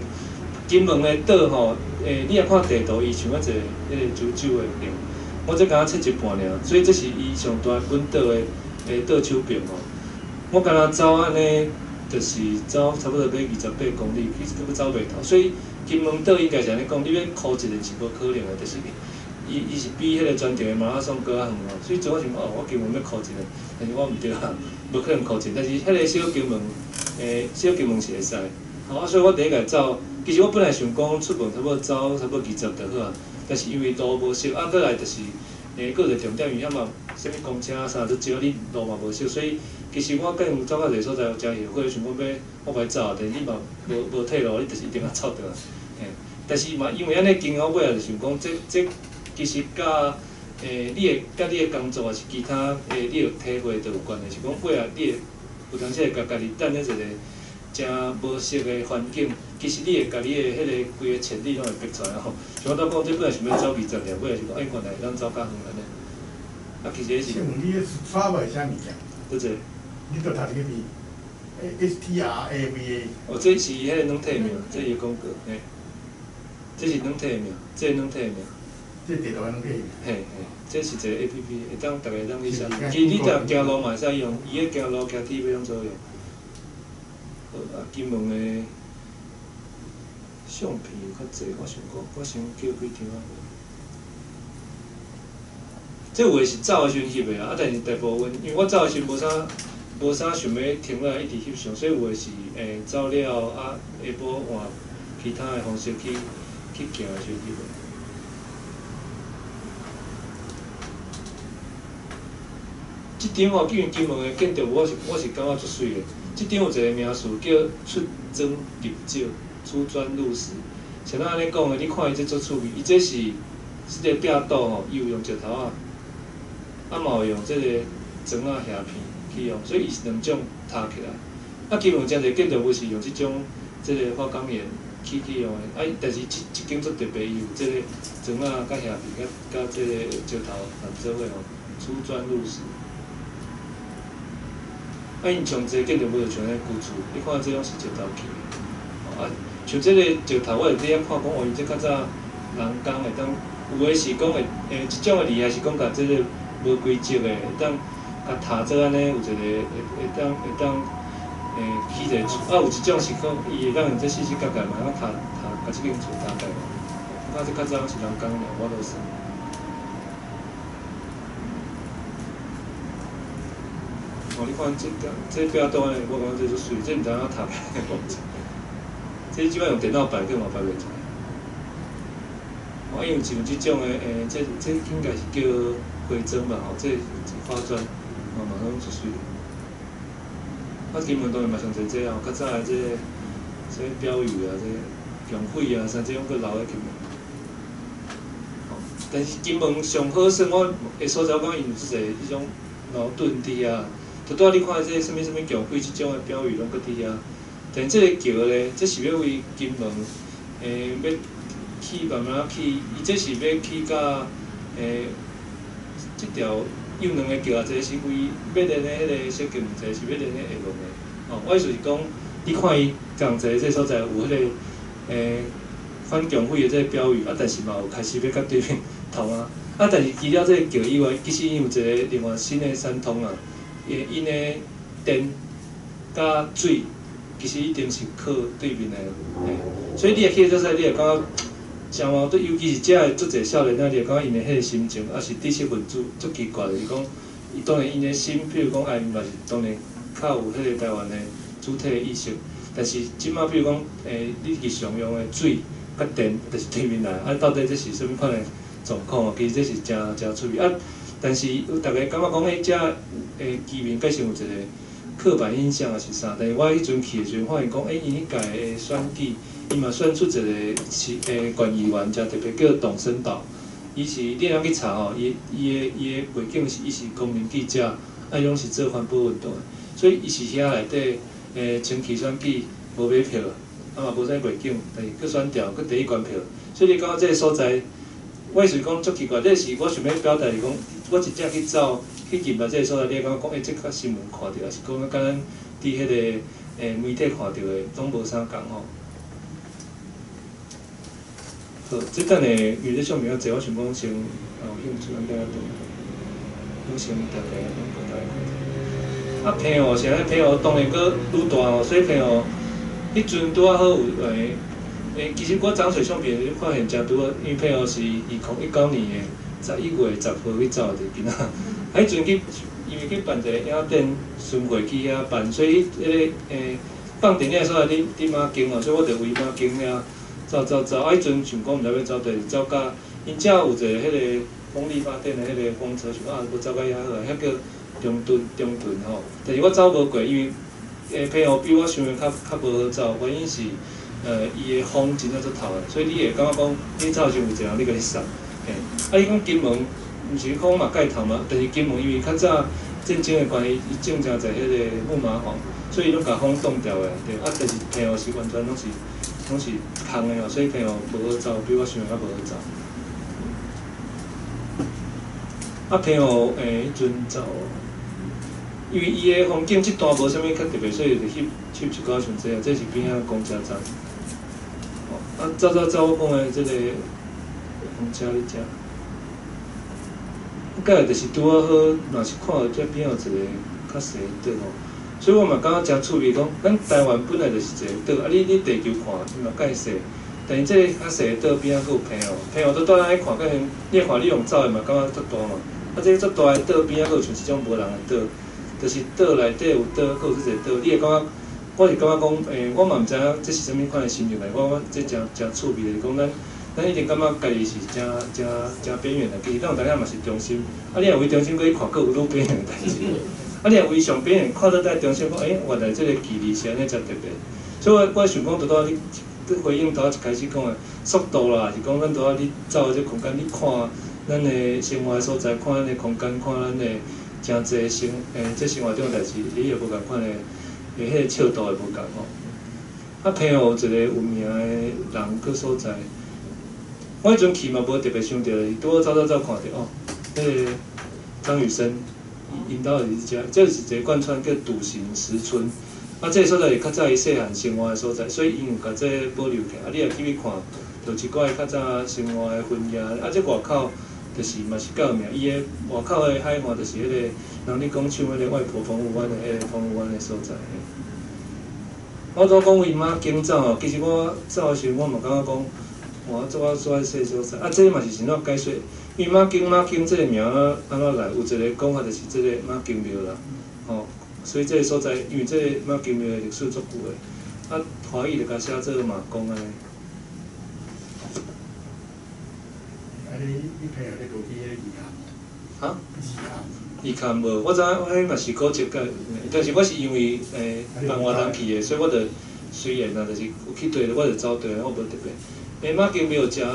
金门的岛吼，你若看地图，伊像啊一个迄个九州的边，我这敢若切一半尔，所以这是伊上大本岛的岛手边吼。我敢若走安尼，就是走差不多要28公里，其实佫走袂透，所以。金门岛应该是安尼讲，你要考一个是无可能的，就是伊是比迄个全程的马拉松搁较远哦。所以最我想讲，我金门要考一个，但是我毋对啊，无可能考一个。但是迄个小金门，小金门是会使。啊，所以我第一个走，其实我本来想讲出门差不多走差不多20就好啊，但是因为路无熟，啊，过来就是搁一个重点，因为遐嘛，啥物公车啥都少，你路嘛无熟，所以其实我更走到一个所在有诚后悔，想讲我袂走，但是你嘛无退路，你就是一定要走倒来。但是嘛，因为安尼经过尾仔就想讲，这其实甲你的工作还是其他你的体会都有关的，是讲尾仔你会有当时会家己等咧一个诚无熟的环境，其实你会家己的迄个规个潜力拢会逼出来吼。像我讲，这本来想要走20条，尾仔是讲，原来咱走较远安尼。啊，其实是。请问你耍袂啥物件？多济？你都读这个字 ，STRAVA。哦，这是迄个软体名，这伊广告，嘿。这是软体名，这软体名。这地图软体。嘿，这是一个 APP， 会当大家当去下。其实你行路嘛会使用，伊个行路、骑铁马拢做用。好啊，金门的相片较济，我想讲，我先叫几张啊。这有诶是走诶时阵翕诶啊，但是大部分因为我走诶时阵无啥想要停落来一直翕相，所以有诶是走了啊，下晡换其他诶方式去行诶时阵翕诶。即张吼，因为金门的建筑我是感觉足水的。即张有一个名词叫出征入境，出砖入石。像咱安尼讲的，你看伊这足趣味，伊这是即个壁堵吼，伊有用石头啊，啊嘛有用即个砖啊瓦片去用，所以伊是两种搭起来。啊，金门真侪建筑物是用即种即个花岗岩去用的，啊，但是即间足特别，伊有即个砖啊、甲瓦片、甲即个石头合做伙吼，出砖入石。啊，因像这建筑物就像咧古厝，你看这种是石头起的，啊，像这个石头，我会伫遐看讲，哦，伊这较早人工会当，有诶是讲会，即种诶厉害是讲甲这个无规则诶，会当甲塔做安尼，有一个会当起一个厝，啊，有一种是讲伊会当用这四四角角嘛，啊塔甲即间厝搭起来，啊，这较早是人工诶，我都是。哦，你看这壁刀呢，我讲这就水，这毋知影读起来讲者。这即摆用电脑摆，根本摆袂出来。哦，因为像即种的这应该是叫灰砖吧，吼，这花砖，哦嘛拢足水。啊，金门当然嘛上侪这哦，较早的这标语啊，这强匪啊，啥这种佫留喺金门。哦，但是金门上好耍我的所在，我讲因有即个迄种矛盾伫遐。就拄仔你看这什么强匪即种的标语拢搁伫遐，但这个桥咧，这是要为金门要起慢慢起，伊这是要起到即条有两个桥啊，一个是为要连咧迄个小金门，一个是要连咧下龙的。哦，我意思是讲，你看伊共一个这所在有迄个反强匪的这个标语啊，但是嘛有开始要甲对面通啊，啊，但是除了这个桥以外，其实伊有一个另外新的山通啊。因的电甲水，其实一定是靠对面的，所以你会去做啥，你会感觉真矛盾，尤其是遮个足侪少年仔，你会感觉因的迄个心情，也是知识分子足奇怪的，是讲，伊当然因的心，比如讲爱嘛是当然较有迄个台湾的主体的意识，但是即马比如讲你日常用的水甲电，就是对面来，啊到底这是啥物款的状况？其实这是真趣味啊。但是有大家感觉讲，迄遮居民计是有一个刻板印象也是啥？但是我迄阵去的时阵，发现讲，伊迄届的选举，伊嘛选出一个县议员，才特别叫董生岛。伊是你通去查吼，伊的背景是伊是公民记者，啊，拢是做环保运动的，所以伊是遐内底前期选举无买票，啊嘛无啥背景，但是佫选调，佫第一关票，所以你感觉这个所在。我是讲足奇怪，这是我想要表达是讲，我真正去走去入来这个所在，你会感觉讲，这较新闻看到，也是讲甲咱伫迄个媒体看到的，拢无啥共吼。好，这等下预热相片较济，我想讲先有兴趣咱再来读，我先大概拢给大家看。啊，平湖是安尼，平湖当然佫愈大吼，所以平湖迄阵拄啊好有其实我涨水相片就发现真拄啊，因为平湖是2019年的11月10号去走的囡仔，迄阵去因为去办一个影展巡回去遐办，所以迄个放电影的所在伫马经哦，所以我就为马经遐走。啊，迄阵想讲毋知要走地，走到因遮有一个迄个风力发电的迄个风车，想要走到遐好，遐叫中屯吼。但是我走无过，因为平湖比我想的较无好走，原因是。伊的风真正足透的，所以你会感觉讲，你走时有一个人你甲你送，啊，伊讲金门，毋是讲嘛盖头嘛，但是金门因为较早战争的关系，伊种真侪迄个木麻黄，所以拢甲风冻掉的，对。啊，但是平湖是完全拢是空的哦，所以平湖无好走，比我想的较无好走。啊，平湖迄阵走。因为伊的风景即段无啥物较特别，所以就翕一寡像这啊，这是边仔公车站。哦，啊走，我讲的这个风车你遮，啊，个就是拄啊好，若是看到这边有一个较细的岛吼，所以我嘛感觉真趣味，讲咱台湾本来就是一个岛，啊你地球看伊嘛介细，但是这个较细的岛边仔佫有平湖，平湖倒来看，个你看你用走的嘛，感觉足大嘛，啊这个足大的岛边仔佫有像一种无人的岛。就是岛内底有岛，佫有即个岛，你会感觉，我是感觉讲，我嘛毋知影这是啥物款的形容来，我这真趣味的，讲咱咱一定感觉家己是真边缘的，其实咱有当下嘛是中心。啊，你若为中心，佫去看，佫有愈边缘的代志。啊，你若为上边缘，看到在中心讲，原来即个距离是安尼才特别。所以我想讲，拄你回应一开始讲的速度啦，是讲咱你走即空间，你看咱的生活所在，看咱的空间，看咱的真济即生活中代志，你会无共款的，迄个笑度会无共吼。啊，偏有一个有名的人个所在，我迄阵去嘛无特别想到，拄好走看到哦，迄个张雨生，因兜就是遮，这是一个贯穿叫笃行石村。啊，这个所在是较早伊细汉生活的所在，所以因有甲这保留起来。啊，你若去看，就一寡较早生活的痕迹。啊，这外口就是嘛是较有名，伊的外口的海岸就是迄个人咧讲唱迄个外婆澎湖湾的迄个澎湖湾的所在。我拄讲为马经走哦，其实我走的时候我嘛感觉讲，哇，做细所在。啊，这嘛是怎解说？因为马经这个名安怎来？有一个讲法就是这个马经庙啦，吼。所以这个所在，因为这个马经庙的历史足久的，啊，华语就甲写做马公安尼。啊，你朋友咧读迄个字啊？啊？字啊？字卡无，我知影我迄嘛是古籍个，但是我是因为帮外人去的，所以我着虽然啊，就是有去对，我着走对，我无特别。马经庙有真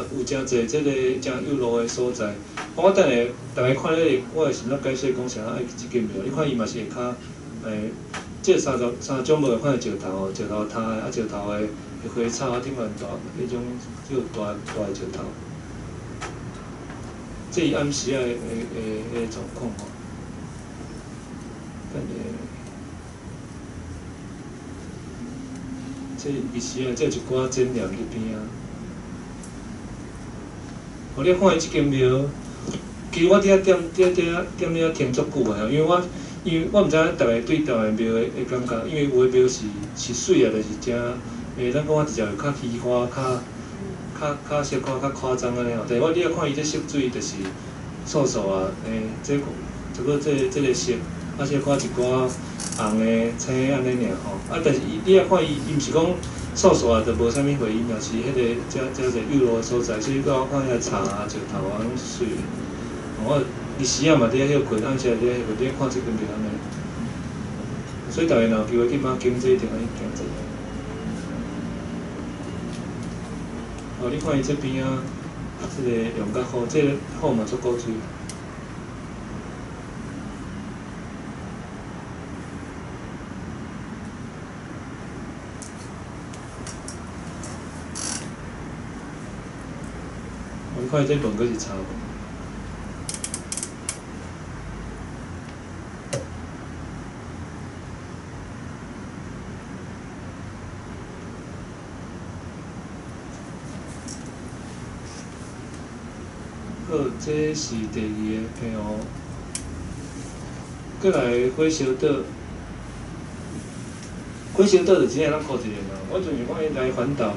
侪即个真有路的所在。我等下大家看迄个，我会先仔解说讲啥爱即间庙，你看伊嘛是会较。即三种无看石头哦，石头塔的，啊石头的花草啊，顶悬大迄种叫大的石头。即伊暗时啊个状况吼，即伊时啊，即一寡展览伫边啊。互你看伊即间庙，其实我伫遐咧听足久啊，因为我毋知影逐个对台湾庙的感觉，因为有的庙是水啊，就是真咱讲直接较虚华、较小可较夸张安尼吼。但是我你若看伊这色水，就是素素啊，这个色，啊小可一寡红的、青安尼尔吼。啊，但是你若看伊毋是讲素素啊，就无啥物回音，也是迄个遮个有路的所在，所以我看遐茶啊、石头啊，拢水。我日时啊嘛伫遐休困，暗时啊伫遐困，伫遐看即间庙安尼。所以大家若有机会去马经，这一定爱行一下。哦，你看伊这边啊，即个用甲好，这个好嘛足够水。我看伊这轮阁是差无。好，这是第二个片哦。过来火烧岛，火烧岛就真正咱考一个嘛。我就是讲伊来环岛，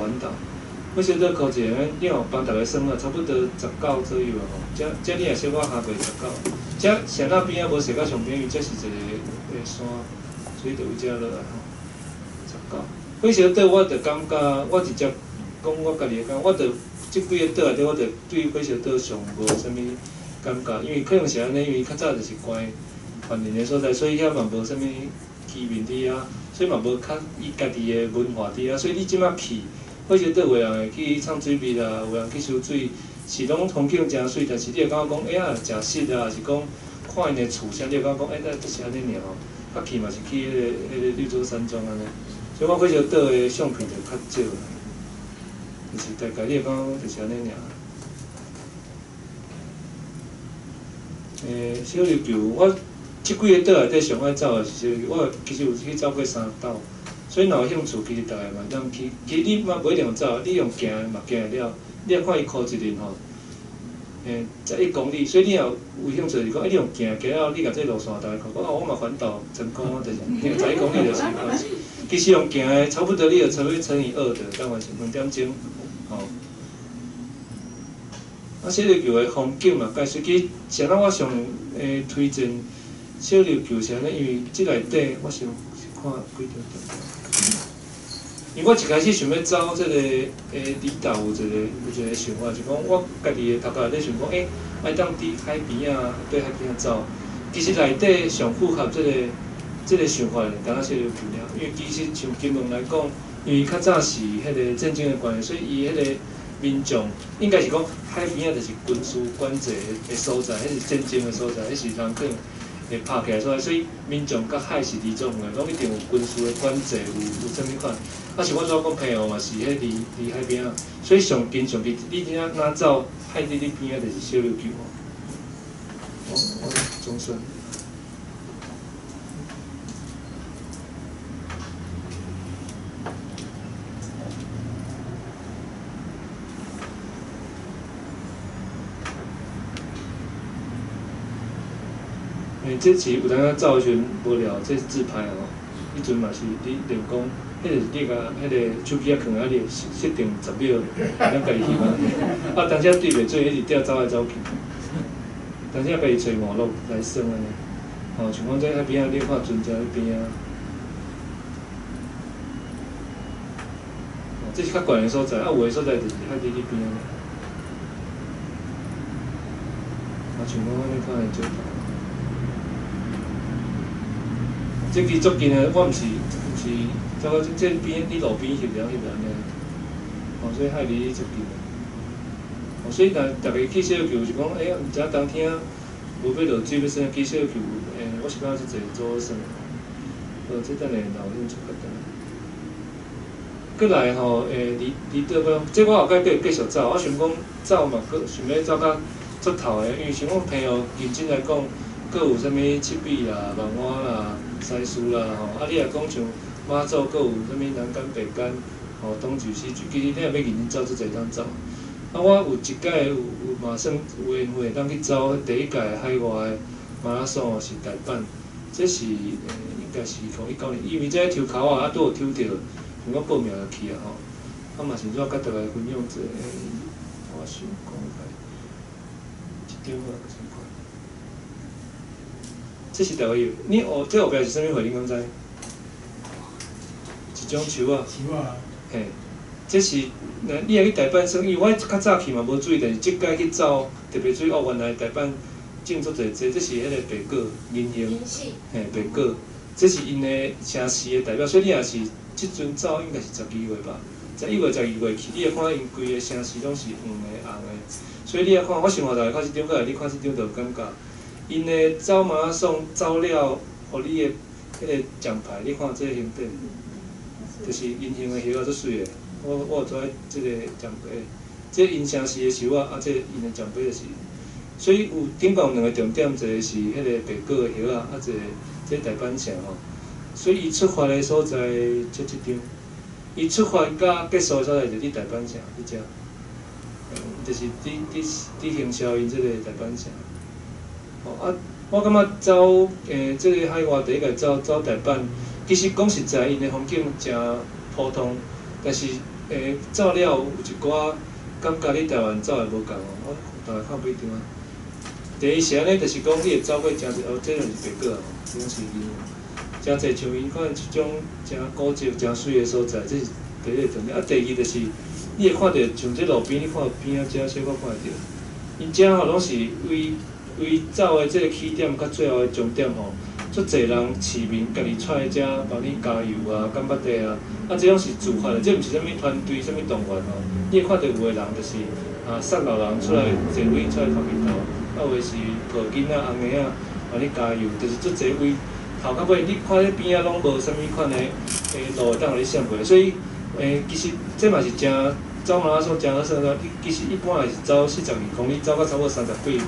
火烧岛考一个，你有帮大家算啊，差不多19左右啊吼。这你也小可下过19，这城仔边啊无踅到上边，因为这是一个山，所以就有遮落来吼。19，火烧岛我就感觉，我直接讲我家己的感觉，我就。即几个岛内底，我着对火烧岛上无啥物感觉，因为可能是安尼，因为较早就是关繁荣的所在，所以遐嘛无啥物居民伫遐，所以嘛无较伊家己的文化伫遐，所以你即摆去火烧岛，有人会去唱水蜜啦，有人去收水，是拢风景真水，但是你会感觉讲真湿啊，是讲看因的厝啥，你会感觉讲就是安尼尔吼。较去嘛是去迄个绿洲山庄安尼，所以我火烧岛的相片就较少。就是大概你讲就是安尼尔。小琉球，我即几个岛内底上爱走的是小琉球，我其实有去走过3岛，所以若有兴趣，其实大家嘛当去。其实你嘛无一定走，你用行的嘛行得了。你若看伊考一年吼，11公里，所以你若有兴趣，是讲你用行了，你甲这路线大概看，我嘛环岛成功啊，就是11公里就是。其实用行的，差不多你就差不多乘以2的，当然是2点钟。吼，小琉球的风景嘛，介绍去，像咱我上推荐小琉球是安尼，因为即内底我想看几条。因为我一开始想要走这个离岛有一个想法，就讲我家己的头壳咧想讲，爱当伫海边啊，对海边走。其实内底上符合这个想法的，当然是有球了。因为其实像金门来讲，因为较早是迄个战争的关系，所以伊迄个民众应该是讲海边啊，就是军事管制的所在，迄是战争的所在，迄是人可能会拍起来所在，所以民众甲海是离种的，拢一定有军事的管制，有啥物款。啊，像我拄讲朋友嘛，是迄离海边啊，所以上近，你哪走海边啊，就是小琉球哦。我总算。这是有当仔走的时阵无聊，这自拍哦。迄阵嘛是你练功，迄个你甲迄个手机啊放啊，你设定10秒，咱家己翕啊。啊，当时对袂做，迄是吊走来走去。当时家己找网络来耍安尼。哦，像讲这海边啊，你看船只迄边啊。这是较悬的所在，啊有的所在就是海底迄边啊。啊，像讲安尼看会少。这支足近的，我毋是，走到这边，你路边翕了安尼，哦，所以海离足近的，哦，所以大家去小琉球是讲，毋知冬天无要落水要耍，去小琉球，我是感觉真侪做耍，这等下留恁出发等。过来吼，离岛讲，这我后摆继续走，我想讲走嘛，佮想要走到出头的，因为像我朋友认真来讲，佮有啥物七美啦、万华啦。西施啦吼，啊你若讲像马祖，佮有啥物南竿、北竿，吼东莒西莒，其实你若要认真走，足侪当走。啊，我有一届有嘛算有缘会当去走第一届海外的马拉松是台版，这是应该是2019年，因为这抽考啊，拄有抽着，像我报名就去啊吼。啊嘛是怎甲大家分享一下，我想讲一张啊，先看。这是台湾有，你学这后壁是啥物货？你敢知？一种树啊。树啊。嘿，这是，你若去台版耍，因为我较早去嘛无注意，但是即届去走，特别注意原来台版种足侪这是迄个白果银杏。嘿，白果，这是因的城市的代表，所以你若是即阵走，应该是12月吧？11月、12月去，你会看因规个城市拢是黄的、红的，所以你会看，我想话大家看即张过来，你看即张就有感觉。因的走马拉松走了，互你的迄个奖牌，你看这个形状，就是银杏的叶啊，足水的。我有做即个奖牌，这因城市的树啊，这因的奖牌就是。所以有顶边有2个重点，一个是迄个白果的叶啊，一个这大板城吼。所以伊出发的所在即张，伊出发甲结束的所在就是大板城，你遮，就是伫行销因即个大板城。啊，我感觉走这个海外第一个走台版，其实讲实在，因的风景真普通，但是走了有一寡感觉你台湾走的无共哦。我大概看几张啊。第一是安尼，就是讲你会走过真侪，这就是白果哦，这种是真侪像因看即种真古迹、真水的所在，这是第一个重点。啊，第二就是你会看到像这路边，你看边啊，遮小可看得到，因遮吼拢是为走的这个起点，甲最后的终点吼，足侪人市民家己出来遮帮你加油啊、干巴地啊，这种是自发的，这毋是啥物团队、啥物动员吼。你会看到有的人就是送老人出来坐位出来头前头，有的是抱囡仔、翁仔帮你加油，就是足侪位头到尾，你看咧边仔拢无啥物款的路会当互你闪过，所以其实这嘛是真走马拉松真好耍个。其实一般也是走42公里，走到差不多30几。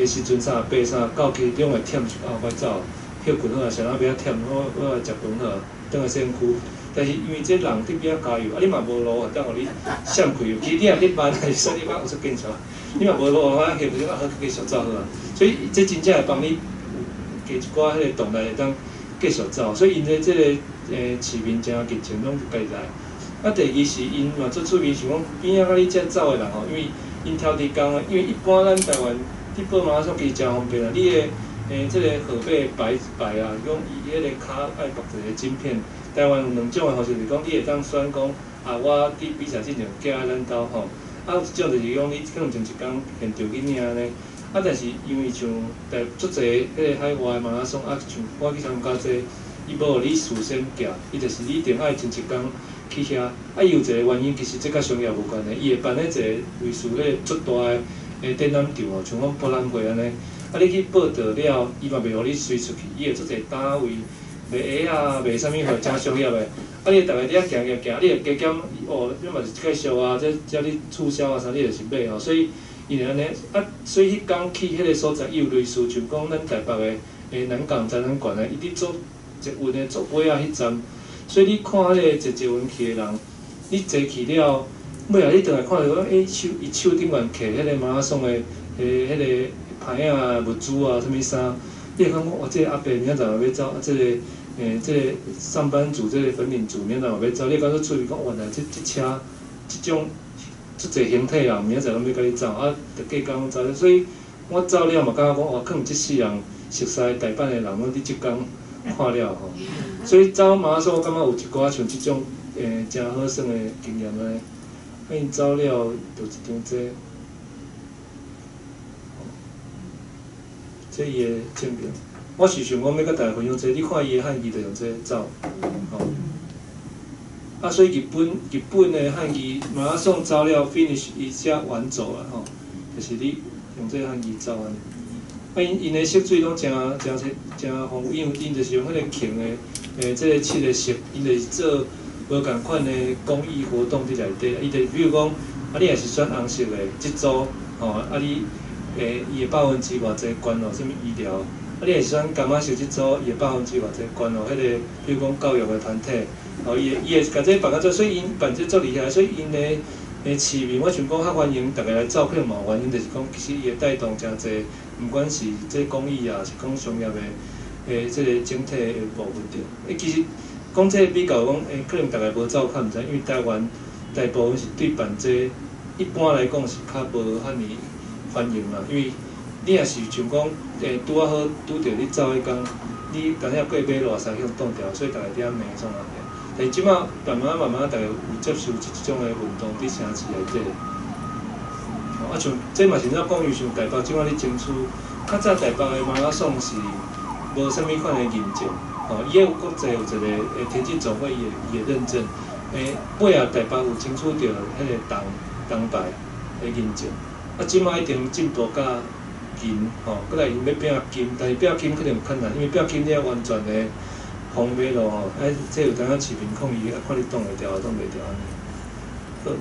时阵38、到起中会忝后摆走，休困好啊，谁人比较忝，我来食饭好啊，转来身躯。但是因为这人伫边仔加油，你嘛无路，当互你闪开。其实你若你慢，还是说你讲有出紧张，你嘛无路，休不了，好继续走好啊。所以这真正会帮你加一寡迄个动力，会当继续走。所以因的这个市民真热情，拢家己来。啊，第二是因嘛做出名，像讲边仔甲你遮走的人吼，因为因挑伫工啊，因为一般咱台湾。你报马拉松其实真方便啊！你的即个号码白啊，讲伊迄个骹爱绑一个晶片，台湾有2种的方式，就是讲你会当选讲我伫比赛之前寄来咱兜吼，有一种就是讲你可能前一工现场去领安尼。但是因为像足侪迄个海外的马拉松像我去参加这，伊无互你事先寄，伊就是你一定爱前一工去遐。伊有一个原因，其实这甲商业无关的，伊会办咧一个类似咧足大的展览场哦，像讲博览会安尼。你去报到了，伊嘛袂互你随出去，伊会足侪单位卖鞋卖啥物货，真商业的。你逐个伫遐行，你会加减你嘛是介绍这你促销啥，你就是买所以。伊安尼所以迄工去迄个所在，伊有类似像讲咱台北的南港展览馆伊伫做捷运的做尾迄站，所以你看迄个坐捷运去的人，你坐去了，尾你倒来看到讲，伊手顶面摕迄个马拉松的迄个牌物资啥物衫，你会感觉哇，这个阿伯明仔载嘛要走，这个这个上班族，这个粉领族明仔载嘛要走，你感觉出去讲，原来这车这种。足侪形体人，明仔载拢要甲你走，就隔工走。所以我走了嘛，感觉讲哇，可能即世人熟悉台北的人，拢伫即工看了吼。所以走马拉松，我感觉有一寡像即种真好耍的经验咧。因走了就一张这伊的证明。我是想讲要甲大家分享你看伊的汉字就用这走，吼。所以日本的汉字马拉松走了 finish 伊才完走啦吼，就是你用这汉字走安尼。因的色水拢真丰富，因就是用迄个轻的这个漆的色，因就是做无共款的公益活动伫内底。伊就比如讲，你也是选红色的这组吼，你伊的2%偌济捐哦，什物医疗。你会选柑仔色这组，伊会2%偌济捐哦，迄个比如讲教育的团体。伊会甲这办甲做，所以因办这做厉害，所以因的市民，我想讲较欢迎大家来走，可能嘛原因就是讲，其实伊会带动真侪，毋管是这公益是讲商业的这个整体的部分着。其实讲这比较讲，可能大家无走较毋知，因为台湾大部分是对办这一般来讲是较无遐尼欢迎嘛，因为你若是像讲拄好拄着你走迄工，你等下过马路三向挡掉，所以大家伫遐骂创啊。但是即马慢慢，大家有接受即种的运动伫城市内底。像这嘛是咱讲于像台北即马咧争取，较早台北的马拉松是无啥物款的认证，伊有国际有一个田径总会伊会认证，尾啊台北有争取到迄个铜牌的认证。即马一定进步甲金，过来因要拼金，但是拼金可能有困难，因为拼金你要完全的。封马路吼，这有当市民抗议，看你挡会掉，挡袂掉安尼。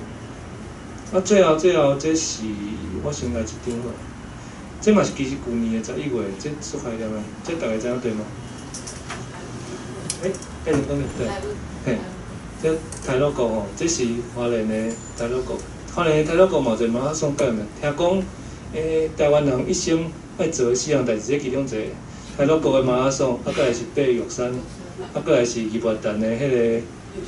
好，最后这是我先来一张好，这嘛是其实旧年的11月，这出海念的，这大家知影对吗？变成讲对，嘿，这台乐国吼，这是花莲的台乐国，花莲的台乐国嘛，就马拉松概念。听讲，台湾人一生爱做4样代志，这其中一个。台乐国的马拉松，再来是爬玉山，再来是日月潭的迄个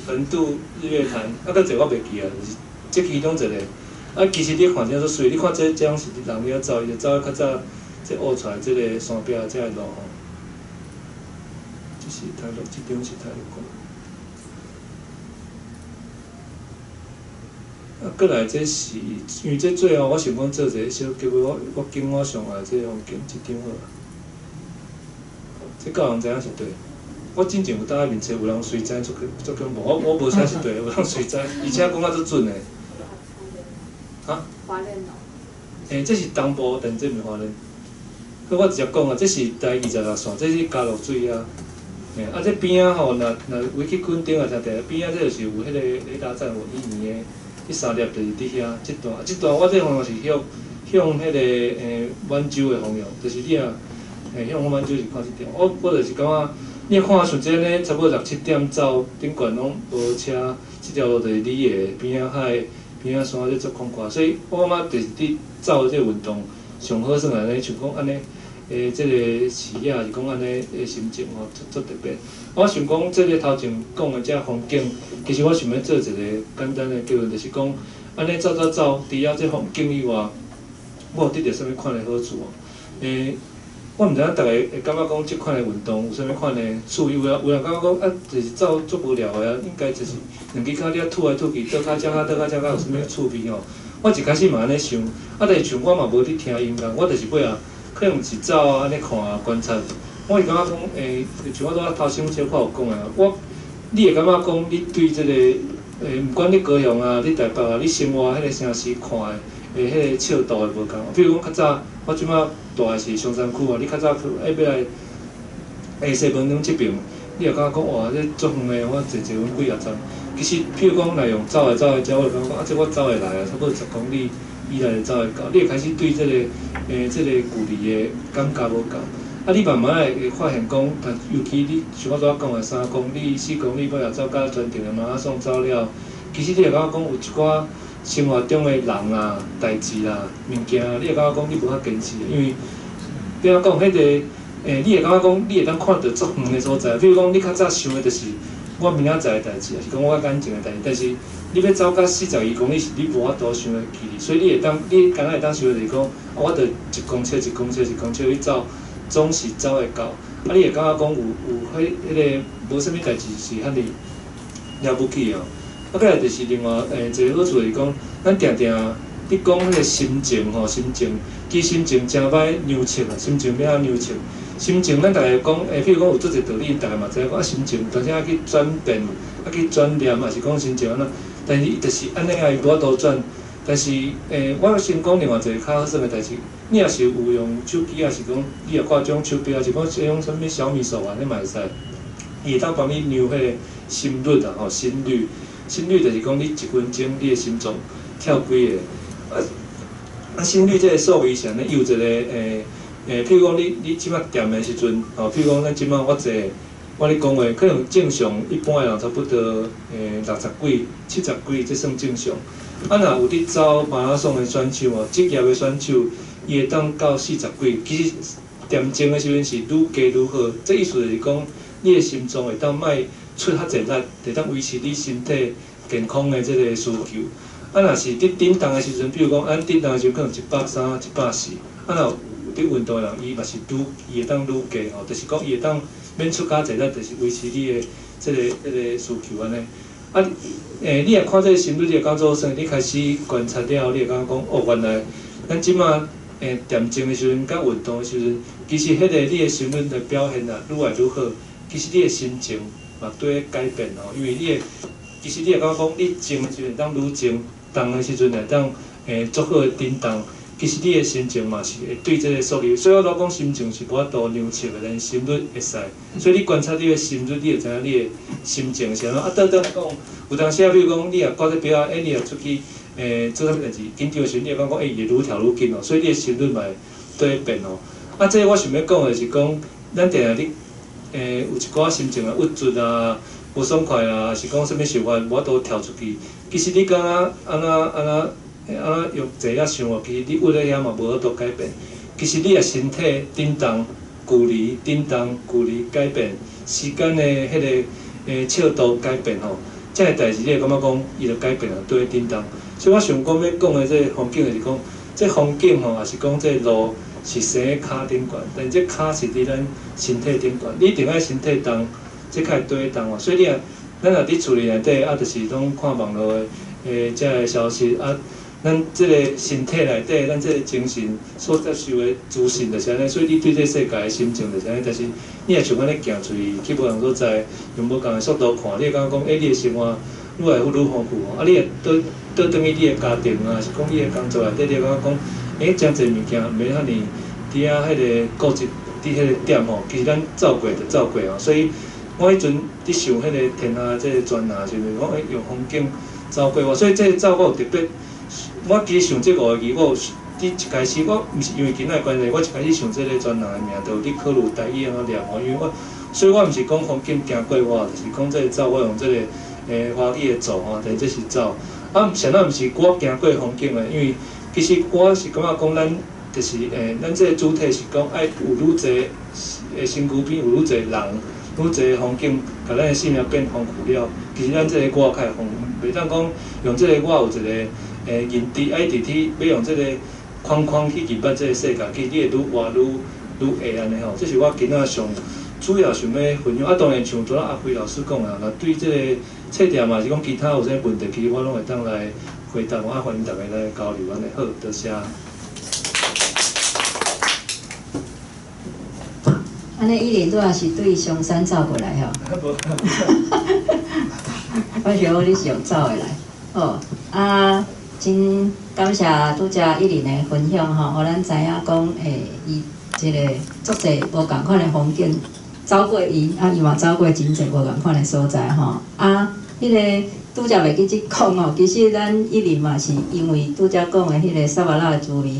横渡日月潭，搁一个我袂记啊，就是这其中一个。其实你看真足水，你看这种是人了走，伊就走较早这挖出来这个山壁这个路吼。这是台乐，这张是台乐国。过来这是因为这最后我想讲做一个小结尾，我景我上来这风景一张好啦。这教人知影是对，我真正有当面册，有人随知足恐怖。我无写是对，有人随知，而且讲啊足准的。华人哦。这是东部，但这毋是华人。我直接讲啊，这是台26线，这是加落水啊。这边啊吼，若围去垦丁啊，听地边啊，这就是有迄个雷达站，有1年的，迄3粒就是伫遐。这段我这方向是向迄个满洲的方向，就是你啊。向我满洲是看这条，我就是感觉，你看像这呢，差不多6、7点走，顶悬拢无车，这条路就是你的边仔海、边仔山，这足空旷，所以我感觉就是你走这运动上好算安尼，像讲安尼，这个视野是讲安尼的心情吼，足特别。我想讲这个头前讲的这风景，其实我想要做一个简单的结论，就是讲安尼走，除了这风景以外，我有得到啥物款的好处哦？我我毋知影大家会感觉讲即款的运动有啥物款的趣味啊？有人感觉讲啊，就是走足无聊的啊，应该就是两只脚你啊吐来吐去，倒脚脚倒脚脚有啥物趣味吼？我一开始嘛安尼想，但是像我嘛无伫听音乐，我就是尾啊，可能是走啊安尼看啊观察。我会感觉讲，像我拄头先小可有讲的，你会感觉讲你对即个毋管你高雄啊，你台北啊，你生活迄个城市看的。迄个笑度会无共，比如讲较早，我即摆住的是松山区啊，你较早要来西门町即边，你会感觉讲哇，这足远的，我坐阮几啊站。其实，譬如讲来用走的，我会感觉讲啊，这我走会来啊，差不多10公里以内就走会到。你会开始对即个距离的感觉无共。啊，你慢慢会发现讲，尤其你像我拄仔讲的3公里、4公里，尾也走到专程的马拉松走了，其实你会感觉讲有一寡。生活中的人啊、代志啊、物件啊，你会感觉讲你无法坚持，因为比如讲迄个你会感觉讲你会当看到足远的所在。比如讲你较早想的就是我明仔载的代志，是讲我眼前的代志，但是你要走到42公里是你无法度想的距离，所以你敢若会当想的就是讲，我着1公尺、1公尺、1公尺去走，总是走会到。啊，你会感觉讲有迄个无啥物代志是遐尼了不起哦。啊，再来就是另外一个好处就是讲，咱定定你讲迄个心情吼，心情，其心情真歹扭曲啊，心情要扭曲。心情咱逐个讲，譬如讲有做一个道理，逐个嘛知影讲啊，心情当时啊去转变，啊去转念，也是讲心情安怎。但是伊就是安尼啊，伊无法度转。但是我先讲另外一个较好耍的代志，你若是有用手机，也是讲你也挂种手表，也是讲使用啥物小米手环，你嘛会使。伊会当帮你量迄个心率啊，吼心率。心率就是讲你1分钟你的心脏跳几个，心率这个数位是安尼，有一个譬如讲你即摆掂的时阵，譬如讲咱即摆我坐，我咧讲话，可能正常一般的人差不多60几、70几，这算正常。啊，若有伫走马拉松的选手哦，职业的选手，伊会当到40几，其实掂静的时阵是愈加愈好。这意思就是讲，你的心脏会当卖。出较济力，会当维持你身体健康的即个需求。啊，若是伫顶重的时阵，比如讲，咱顶重的时阵可能130、140，啊，若伫运动的人，伊嘛是伊会当愈加吼，就是讲伊会当免出较济力，就是维持你的即个需求安尼。啊，你若看这个心率，你会感觉说，你开始观察了后，你会感觉讲，哦，原来咱即马恬静的时阵，甲运动的时阵，其实迄个你的心率的表现啊，愈来愈好。其实你的心情。嘛对改变哦，因为其实你会感觉讲，你静的时阵当愈静，动的时阵会当足好的振动。其实你的心情嘛是会对这个数据，所以我老讲心情是无法度扭曲的，但心率会使。所以你观察你的心率，你会知影你的心情是安怎。啊，倒来讲，有当时啊，比如讲你也挂只表，你也出去做啥物代志，紧张的时阵，你会感觉伊会愈跳愈紧哦，所以你的心率嘛会对变哦。啊，这我想要讲的是讲，咱定定你。有一寡心情啊、郁卒啊、无爽快啊，还是讲啥物想法无法度跳出去。其实你敢若安怎用坐遐想哦，其实你郁咧遐嘛无法度改变。其实你的身体振动、距离振动、距离改变，时间的迄个笑度改变吼，这个代志你会感觉讲伊就改变了，对振动。所以我想讲要讲的这个风景就是讲，这风景吼，也是讲这路。是生喺骹顶悬，但这骹是伫咱身体顶悬，你一定爱身体动，这才会对得动哦。所以你啊，咱若伫厝里内底，啊，就是拢看网络的这个消息啊，咱这个身体内底，咱这个精神所接受的资讯就是安尼。所以你对这世界的心情就是安尼。但是你也像安尼行出去无同所在，用无共的速度看，你会感觉讲，你的生活愈来愈丰富哦。啊，你会倒转去你的家庭啊，是讲你的工作内底，你会感觉讲。真侪物件袂遐尼伫遐迄个固执伫迄个点吼，其实咱走过就走过哦。所以我迄阵伫想迄个天下即个专栏时阵，我用风景走过我，所以这个走我有特别。我其实想这5个字，我有伫一开始我毋是因为囡仔关系，我一开始想这个专栏的名，就有伫考虑台语安怎念哦。因为所以我毋是讲风景行过我，就是讲这个走我用这个华语的走吼，但这是走。啊，现在毋是我行过风景的，因为。其实我是感觉讲，咱就是咱这个主题是讲爱有愈侪身躯边有愈侪人、愈侪风景，甲咱的生命变丰富了。其实咱这个我较会丰富，袂当讲用这个我有一个认知，爱伫去要用这个框框去认捌这个世界，其实你会愈活愈愈会安尼吼。这是我今仔上主要想要分享。啊，当然像昨仔阿辉老师讲啊，若对这个册店嘛是讲其他有啥问题，其实我拢会当来回答。我欢迎大家来交流安尼。好，多谢。安尼依然都也是对上山走过来吼。我想你是用走的来。哦，啊，真感谢拄则依然的分享吼，互咱知影讲伊即个足侪无共款的风景走过伊，伊嘛走过真侪无共款的所在吼。迄个拄则袂记即讲哦，其实咱依然嘛是因为拄则讲的迄个沙巴拉的滋味。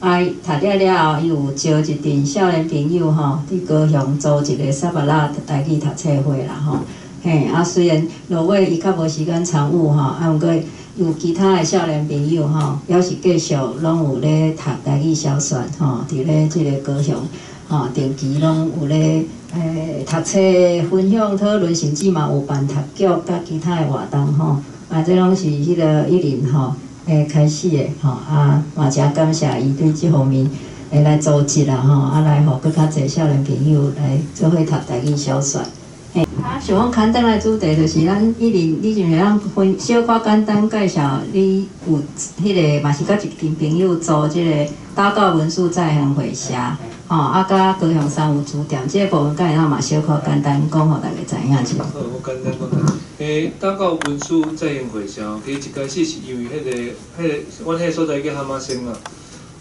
读了后，伊有招一群少年朋友吼，伫高雄组一个沙巴拉台语读册会啦吼。嘿，虽然落尾伊较无时间参与吼，毋过有其他的少年朋友吼，也是继续拢有咧读台语小说吼，伫咧即个高雄吼，定期拢有咧读册分享讨论，甚至嘛有办读剧甲其他的活动吼。这拢是迄个一年吼。开始的吼，嘛诚感谢伊对即方面来组织啦吼，来互更较侪少年朋友来做伙读台语小说。想讲简单的主题就是咱依然，你就是咱分小可简单介绍，你有迄个嘛是甲一群朋友做即个祷告文书再现会社，吼，甲高雄三有书店，即个部分，敢会嘛小可简单讲，互大家知影一下。好，我简单讲。祷告文书再现会社，其实一开始是因为阮迄个所在叫蛤蟆县嘛，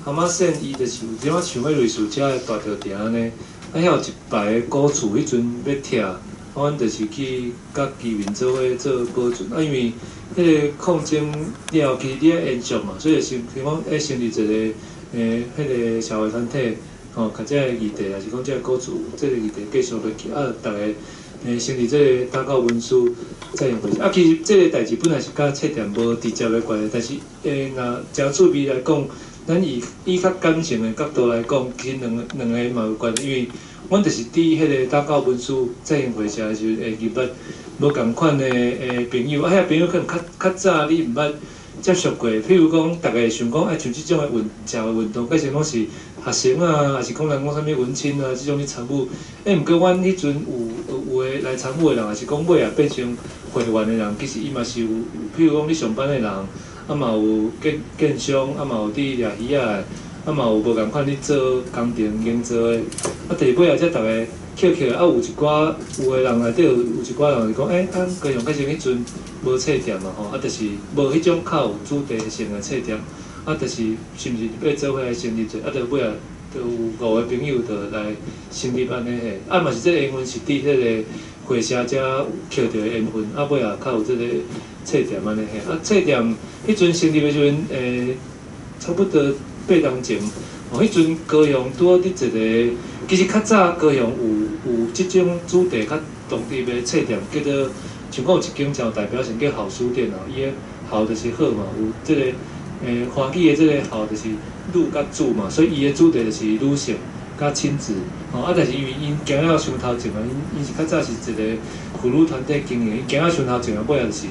蛤蟆县伊就是有点仔像迄类似遮个大条埕安尼，遐有一排个古厝，迄阵要拆，阮就是去甲居民做伙做保存。因为迄个抗争了，其实伫咧延续嘛，所以想讲成立一个迄个社会团体，吼，甲遮个议题，还是讲遮个古厝，这个议题继续落去，逐个。成立这个祷告文书再现会社。其实这个代志本来是甲册店无直接的关系，但是若真趣味来讲，咱以较感情的角度来讲，其实两个嘛有关系。因为阮就是伫迄个祷告文书再现会社的时候，会入捌无共款的朋友，遐朋友可能较早你毋捌接触过，譬如讲，大家会想讲，像即种的社会运动，改成拢是学生啊，还是讲人讲啥物文青啊，即种去参与。毋过阮迄阵有诶来参与诶人，还是讲尾啊变成会员诶人，其实伊嘛是有，譬如讲你上班诶人，嘛有建商，嘛有伫掠鱼仔诶，嘛有无共款咧做工程营造诶。第二尾啊，才逐个捡，有一寡有诶人内底有一寡人是讲，高雄改成迄阵无册店嘛吼，就是无迄种较有主题性诶册店，就是是毋是要做伙来成立者，就尾啊。就有5个朋友就来成立安尼嘿，嘛是这个缘分是伫迄个会社遮捡到的缘分，尾啊较有这个册店安尼嘿，册店迄阵成立的时阵，差不多8年前，迄阵高雄拄好伫一个，其实较早高雄有即种主题较独立的册店，叫做像讲有一间真有代表性叫好书店哦，伊个好就是好嘛，有即个华语的即个好就是。女甲主嘛，所以伊的主题就是女性甲亲子，但是因为因行了伤头前啊，因是较早是一个妇女团体经营，因行了伤头前啊，尾也是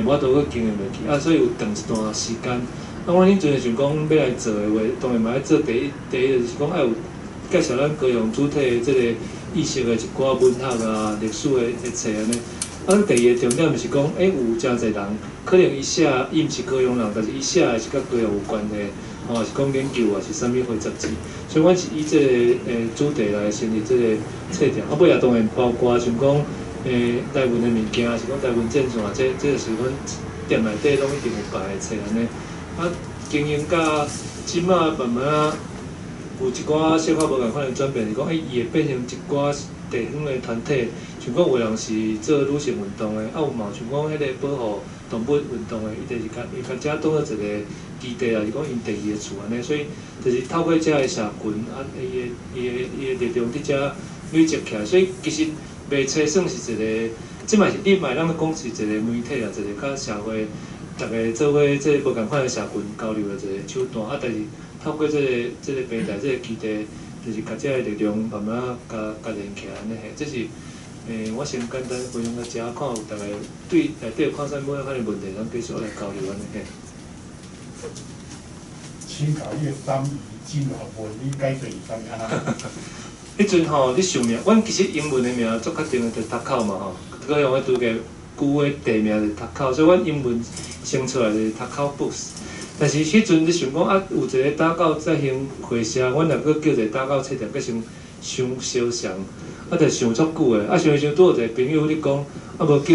无法度去经营落去，所以有长一段时间。阮迄阵想讲要来做的话，当然嘛要做第一就是讲有介绍咱高雄主体的即个意识的一寡文学啊、历史的册安尼。第二个重点就是讲，有真侪人可能伊写，伊毋是高雄人，但是伊写的是甲高雄有关系。是讲研究啊，是啥物会杂志，所以阮是以这个主题来成立这个册店。尾也当然包括像讲台湾的物件，是讲台湾战线，这是阮店内底拢一定有摆的册安尼。经营到即马慢慢有一寡小可无共款的转变，是讲伊会变成一寡地方的团体，像讲有人是做女性运动的，有嘛像讲迄个保护动物运动的，伊就是甲遮当做一个基地啦，是讲因第二个厝安尼，所以就是透过遮个社群，伊个力量伫遮累积起来，所以其实卖册算是一个，即嘛是你嘛咱讲是一个媒体啊，一个甲社会大家做伙即个无共款的社群交流的一个手段，但是透过即个平台，即个基地，就是甲遮个力量慢慢甲连起来安尼嘿，这是我先简单分享到遮，看有大家对内底有看啥物款的问题，咱继续来交流安尼嘿。青岛月3遗进学文，你改做啥物啊？迄阵吼，你想名，阮其实英文的名做确定的，就读口嘛吼。高雄的拄个旧的地名就读口，所以阮英文生出来就是读口 books。但是迄阵你想讲啊，有一个打狗在行会社，阮若搁叫一个打狗册店，搁想相像，啊，着想足久的。啊，想拄有一个朋友你讲，啊无叫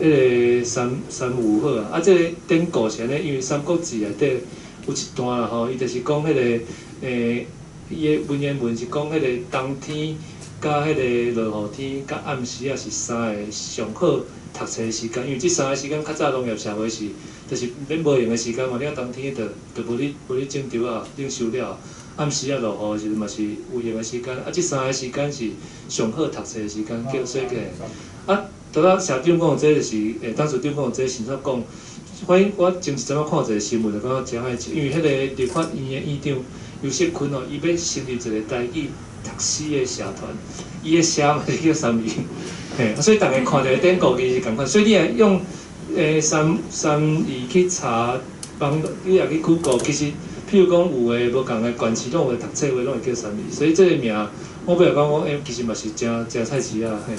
迄个三五好啊。啊，这个典故是安尼，因为《三国志》内底有一段啦吼，伊就是讲迄个伊的文言文是讲迄个冬天甲迄个落雨天甲暗时啊是三个上好读册的时间，因为即三个时间较早农业社会是，就是免无用的时间嘛。你啊冬天就无你种稻啊，领收了，暗时啊落雨时嘛是有用的时间。啊，即三个时间是上好读册的时间，叫说起来。啊，拄仔社长讲这就是当时长讲这是怎讲？反正我前一阵仔看一个新闻，就感觉真爱笑，因为迄个立法院的院长尤锡坤哦，伊要成立一个台语读诗的社团，伊的社嘛是叫三语，嘿，所以大家看着典故其实共款，所以你也用三语去查，你也去 Google， 其实譬如讲有诶无共诶县市拢有读册话，拢会叫三语，所以这个名我不要讲其实嘛是真菜市啊，嘿。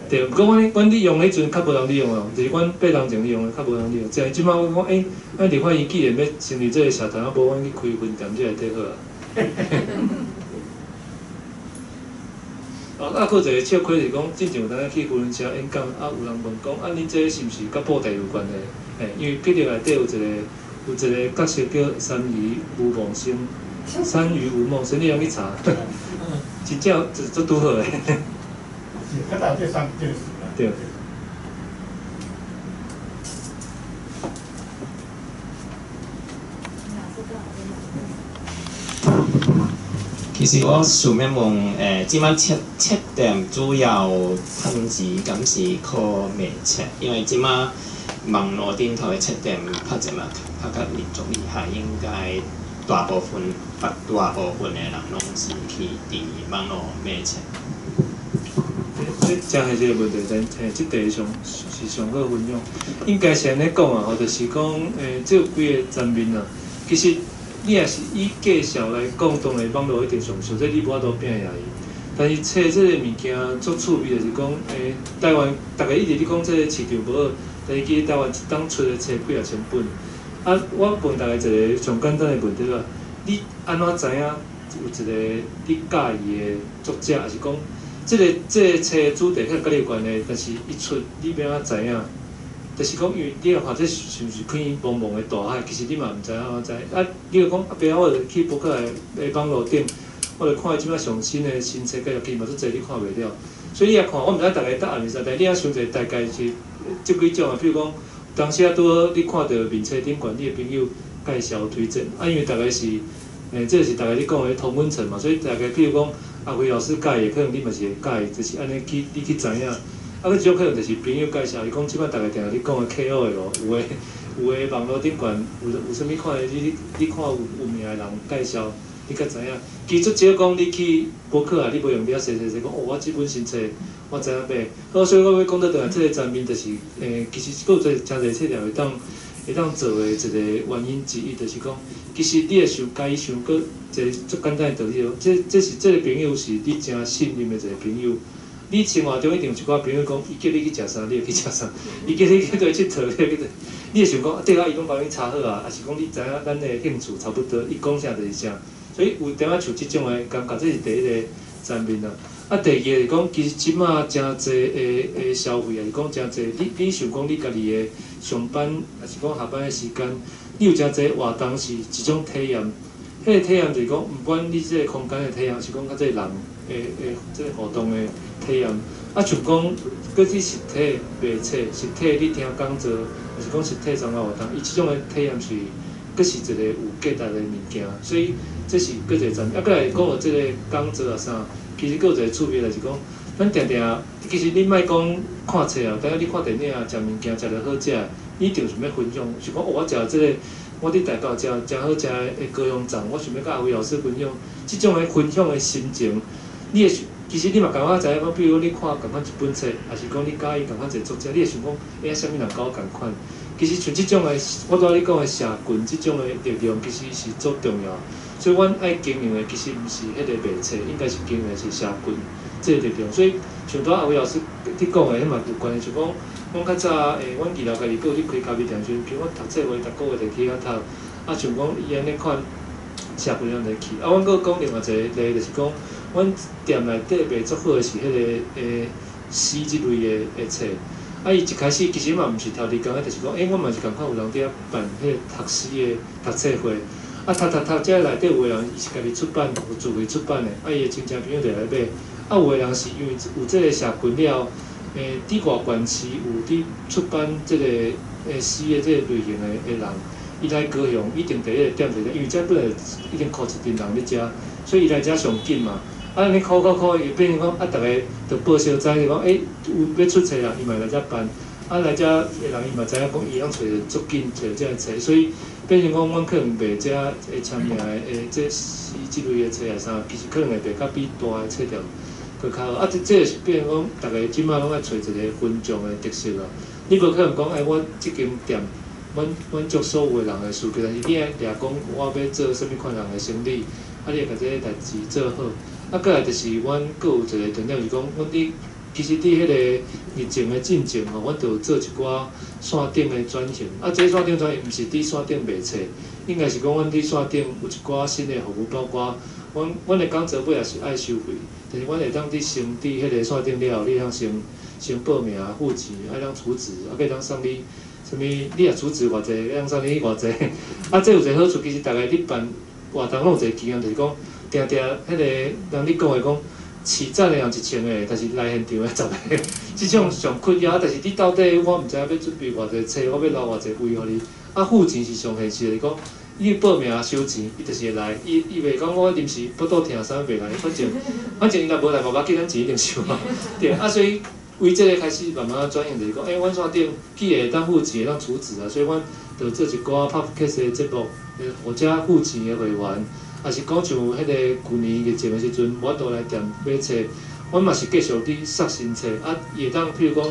对，不过阮利用迄阵较无人利用哦，就是阮8人前利用的较无人利用。即即摆我讲咱立法院既然要成立这个社团，啊无阮去开分店，这内底好啊。啊，佫一个笑亏是讲，之前有当去无人车演讲，啊有人问讲，啊恁这是毋是甲布袋有关的？嘿，因为毕业内底有一个角色叫三鱼吴梦生，三鱼吴梦生，你用去查，真正足拄好诶。较早这三件事啦。对。其实我想要问，即摆册店主要趁钱敢是靠卖册？因为即摆网络顶头的册店拍者嘛，拍甲足厉害，应该大部分的人拢是去伫网络卖册。真系一个问题，即题上是上好分享。应该是安尼讲啊，就是讲这有几个层面啊。其实你也是以介绍来讲，当然网络一定上少，这你无法度变也伊。但是册这个物件足趣味，就是讲台湾大家一直咧讲这个市场无好，但是其实台湾一当出的册几啊千本。啊，我问大家一个上简单的问题啊，你安怎知影有一个你介意的作者，还是讲？这个册主题较甲你有关系，但是伊出你要怎知影？就是讲，因为你若看这是毋是片茫茫的大海，其实你嘛毋知影安怎知。啊，你著讲啊，别我著去博客来网络顶，我著看伊即摆上新的新册，介入去嘛，足侪你看袂了。所以你也看，我毋知大家答案是啥，但你也想者大概是即几种啊。譬如讲，当时啊拄好你看到面册顶管你的朋友介绍推荐，啊，因为大概是这是大家你讲的同温层嘛，所以大概譬如讲。阿辉老师教的，可能你嘛是会教的，就是安尼你去知影。啊，佮一种可能就是朋友介绍，伊讲即摆大概定你讲的 KOL 咯，有诶网络顶悬有啥物款的，你看有名的人介绍，你较知影。其实只要讲你去博客啊，你无用你啊说讲我即本新册我知影买。好，所以我要讲到倒来，这个层面就是其实佫有真侪册店会当做的一个原因之一，就是讲，其实你会甲伊想过一个足简单的道理哦。这是这个朋友是你真信任的一个朋友。你生活中一定有一寡朋友讲，伊叫你去食啥，你会去食啥；伊叫你去倒佚佗，你会去倒。你会想讲，对啊，伊拢帮你查好啊，还是讲你知影咱的兴趣差不多，伊讲啥就是啥。所以有点仔像即种的感觉，这是第一个层面啊。啊，第二个是讲，其实即马真侪的消费啊，是讲真侪。你想讲你家己的上班，还是讲下班的时间，你有真侪活动是一种体验。迄个体验就是讲，毋管你即个空间的体验，是讲甲即个人即个互动的体验。啊，像讲，搁去实体卖册，实体你听讲座，还是讲实体参加活动，伊即种的体验是，搁是一个有价值的物件。所以这是搁一个层面。啊，搁来讲到即个讲座啊啥。其实佫有一个趣味，就是讲，咱定定，其实你莫讲看册啊，等下你看电影啊，食物件食着好食，你一定想要分享。是讲，我食即个，我伫大道食真好食的高雄粽，我想要甲阿辉老师分享。即种的分享的心情，你会其实你嘛感觉知影讲，比如你看共款一本册，还是讲你介意共款一个作者，你会想讲，啥物人甲我共款？其实像即种诶，我拄仔你讲诶社群，即种诶力量其实是足重要。所以，阮爱经营诶，其实毋是迄个卖册，应该是经营诶是社群即个力量。所以，像拄仔阿伟老师你讲诶，迄嘛有关系。像讲，阮较早阮二楼家己佫有去开咖啡店，像譬如我读册话，逐个月就去遐读。啊，像讲伊安尼款社群人来去。啊，阮佫讲另外一个例，就是讲，阮店内底卖足好诶是迄个诗即类诶册。啊，伊一开始其实嘛毋是头一工，就是讲，阮嘛是共款有人伫遐办迄个读诗诶读册会。啊，读，遮内底有个人伊是家己出版，有自费出版诶，啊，伊诶亲戚朋友就来买。啊，有个人是因为有即个社群了，伫外县市有伫出版即个诗诶即个类型诶人，伊来高雄一定第一个点就因为遮本来已经靠一群人咧食，所以伊来遮上紧嘛。啊，安尼考，伊变成讲啊，逐个着报销知就讲，有要出册人，伊嘛来遮办。啊，来遮诶人伊嘛知影讲，伊通找着足紧，找着遮个册，所以变成讲，阮可能卖遮会签名诶这诗即类诶册啊啥，其实可能会卖较比大诶册条佫较好。啊，这个是变成讲，逐个即摆拢爱找一个分众诶特色啊。你无可能讲，我即间店，阮足所有诶人诶需求，但是你爱掠讲，我要做啥物款人诶生意，啊，你会甲这个代志做好。啊，过来就是阮佫有一个重点是讲，阮伫其实伫迄个疫情的进程吼，阮着有做一寡线顶的转型。啊，这线顶转型毋是伫线顶卖册，应该是讲阮伫线顶有一寡新的服务，包括阮的讲座尾也是爱收费，但是阮会当伫先伫迄个线顶了后，你通先报名、付钱，爱当储值，啊，佮当送你啥物？你若储值偌济，当送你偌济。啊，这有一个好处，其实逐个你办活动拢有一个经验，就是讲。定迄个人你讲的讲，市站的人1000个，但是来现场的10个，即种上困扰。但是你到底我毋知影要准备偌济册，我要留偌济位互你。啊，付钱是上现实的，讲你报名收钱，伊就是会来。伊袂讲我临时腹肚疼啥袂来，反正伊若无来，无要紧，咱钱一定收嘛。对啊，所以为这个开始慢慢转型，就是讲，阮线顶既会当付钱，会当储值啊，所以阮就做一寡 podcast 的节目，或者付钱的会员。也是讲像迄个去年疫情的时阵，我倒来店买册，阮嘛是继续伫刷新册，啊，会当譬如讲，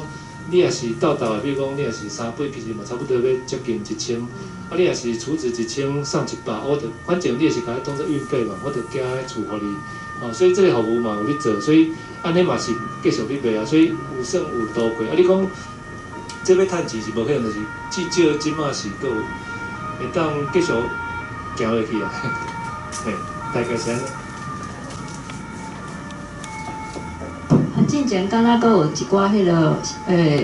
你也是倒的，譬如讲你也是3本，其实嘛差不多要接近1000，啊，你也是储值1000送100，我着反正你也是甲伊当做运费嘛，我着加厝互你，哦，所以这个服务嘛有咧做，所以安尼嘛是继续咧卖啊，所以有算有多过，啊，你讲这要趁钱是无可能，就是至少即马是佫有会当继续行落去啊。嘿，大概是安尼。进前敢若佫有一寡迄落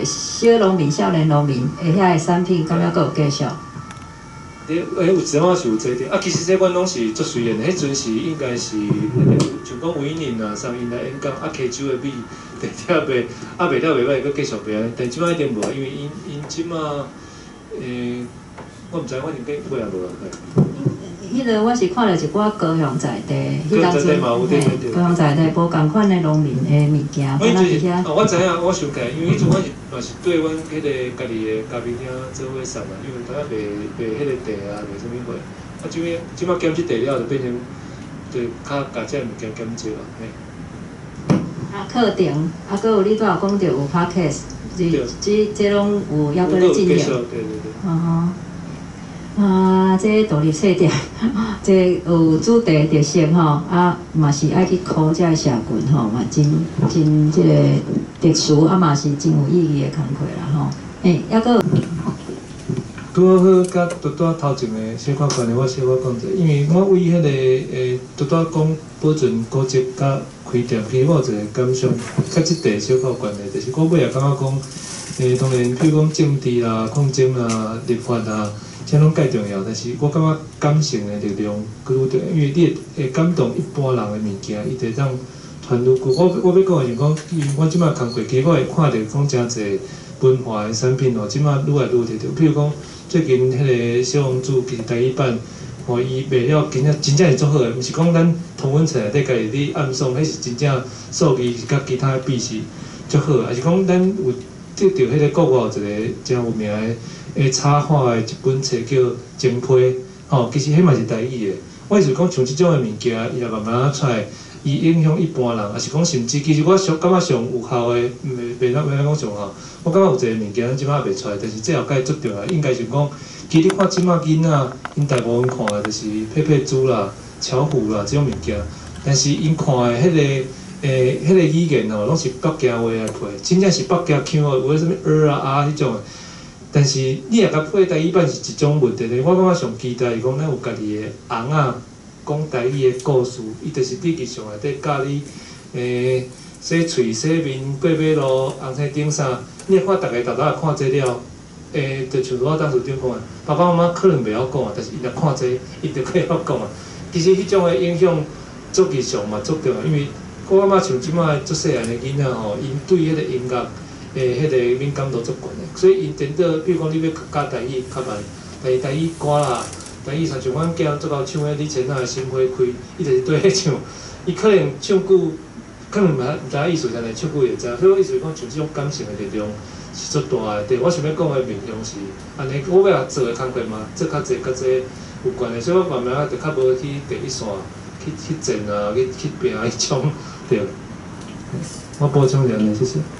小农民、少年农民的遐个产品，敢若佫有介绍。有一阵仔是有做着，啊，其实这阮拢是足随缘的，迄阵是应该是像讲维宁啊，啥因来演讲，啊，溪州的米地了卖，啊卖了袂歹，佫继续卖啊，但即摆一定无，因为因即摆我毋知，反正计买也无啊。迄个我是看到一寡高雄在地，迄当阵高雄在地无共款的农民的物件，敢若伫遐。我知影，我想起来，因为迄阵我是嘛是对阮迄个家己的咖啡厅做伙送啊，因为当下卖迄个茶啊，卖啥物货，啊，即摆减即茶了，就变成就较甲遮物件减少啊，嘿。啊，课程，啊，佫有你拄有讲着有 podcast， 这拢有要搁咧进行。对对对。这独立册店，这有主题特色吼，啊，嘛是爱去考这社群吼，嘛真这个特殊，啊嘛是真有意义的工课啦吼。还佫拄好甲拄头前的小可关的，我小可讲者，因为我为迄个拄讲保存古迹甲开店，其实我有一个感想，甲即块小可关的，就是我尾也感觉讲，当然，譬如讲政治啦、抗争啦、立法啦。这拢介重要，但是我感觉感性的力量更有重要，因为你会感动一般人的物件，伊会当传入去。我要讲的是讲，因为我即摆工课，其实我会看到讲真侪文化的产品哦，即摆愈来愈得到。譬如讲，最近迄个小王子其实第一版，吼伊卖了真正是足好诶，毋是讲咱同温层内底家己咧暗送，迄是真正数字甲其他比是足好，还是讲咱有得到迄个国外有一个真有名诶插画诶一本册叫《精批》，吼，其实迄嘛是台语诶。我意思讲，像即种诶物件，伊若慢慢出来，伊影响一般人，也是讲甚至其实我感觉上有效的，袂当讲上效。我感觉有一个物件，咱即摆也袂出来，但是这后盖做着啦，应该是讲，其实你看即摆囡仔，因大部分看的就是佩猪啦、巧虎啦这种物件，但是因看的迄个语言哦，拢是北京话来配，真正是北京腔的，有个什物啊迄种的。但是你若甲配台语版是一种问题咧，我感觉上期待是讲咱有家己的翁仔讲台语的故事，伊就是笔记上内底教你洗喙、洗面、过马路、红线顶啥，你会看大家也看这了，就像我当时顶讲的，爸爸妈妈可能袂晓讲啊，但是伊若看这，伊就可以晓讲啊。其实迄种的影响，作技上嘛足重要，因为我感觉像即摆足细汉的囡仔吼，因对迄个音乐。迄个敏感度足悬的，所以因真到，比如讲你要教台语较慢，台语歌啦，台语像阮囝做到唱迄李千娜的《心花开》，伊就是对迄唱，伊可能唱久，可能毋知影意思，但是唱久会知。所以我意思是讲，像即种感情的力量是足大的。对，我想要讲的面向是安尼，我要做的工作嘛，做较济甲这有关的，所以我慢慢就较无去第一线去争啊，去拼迄种对。我补充一下，谢谢。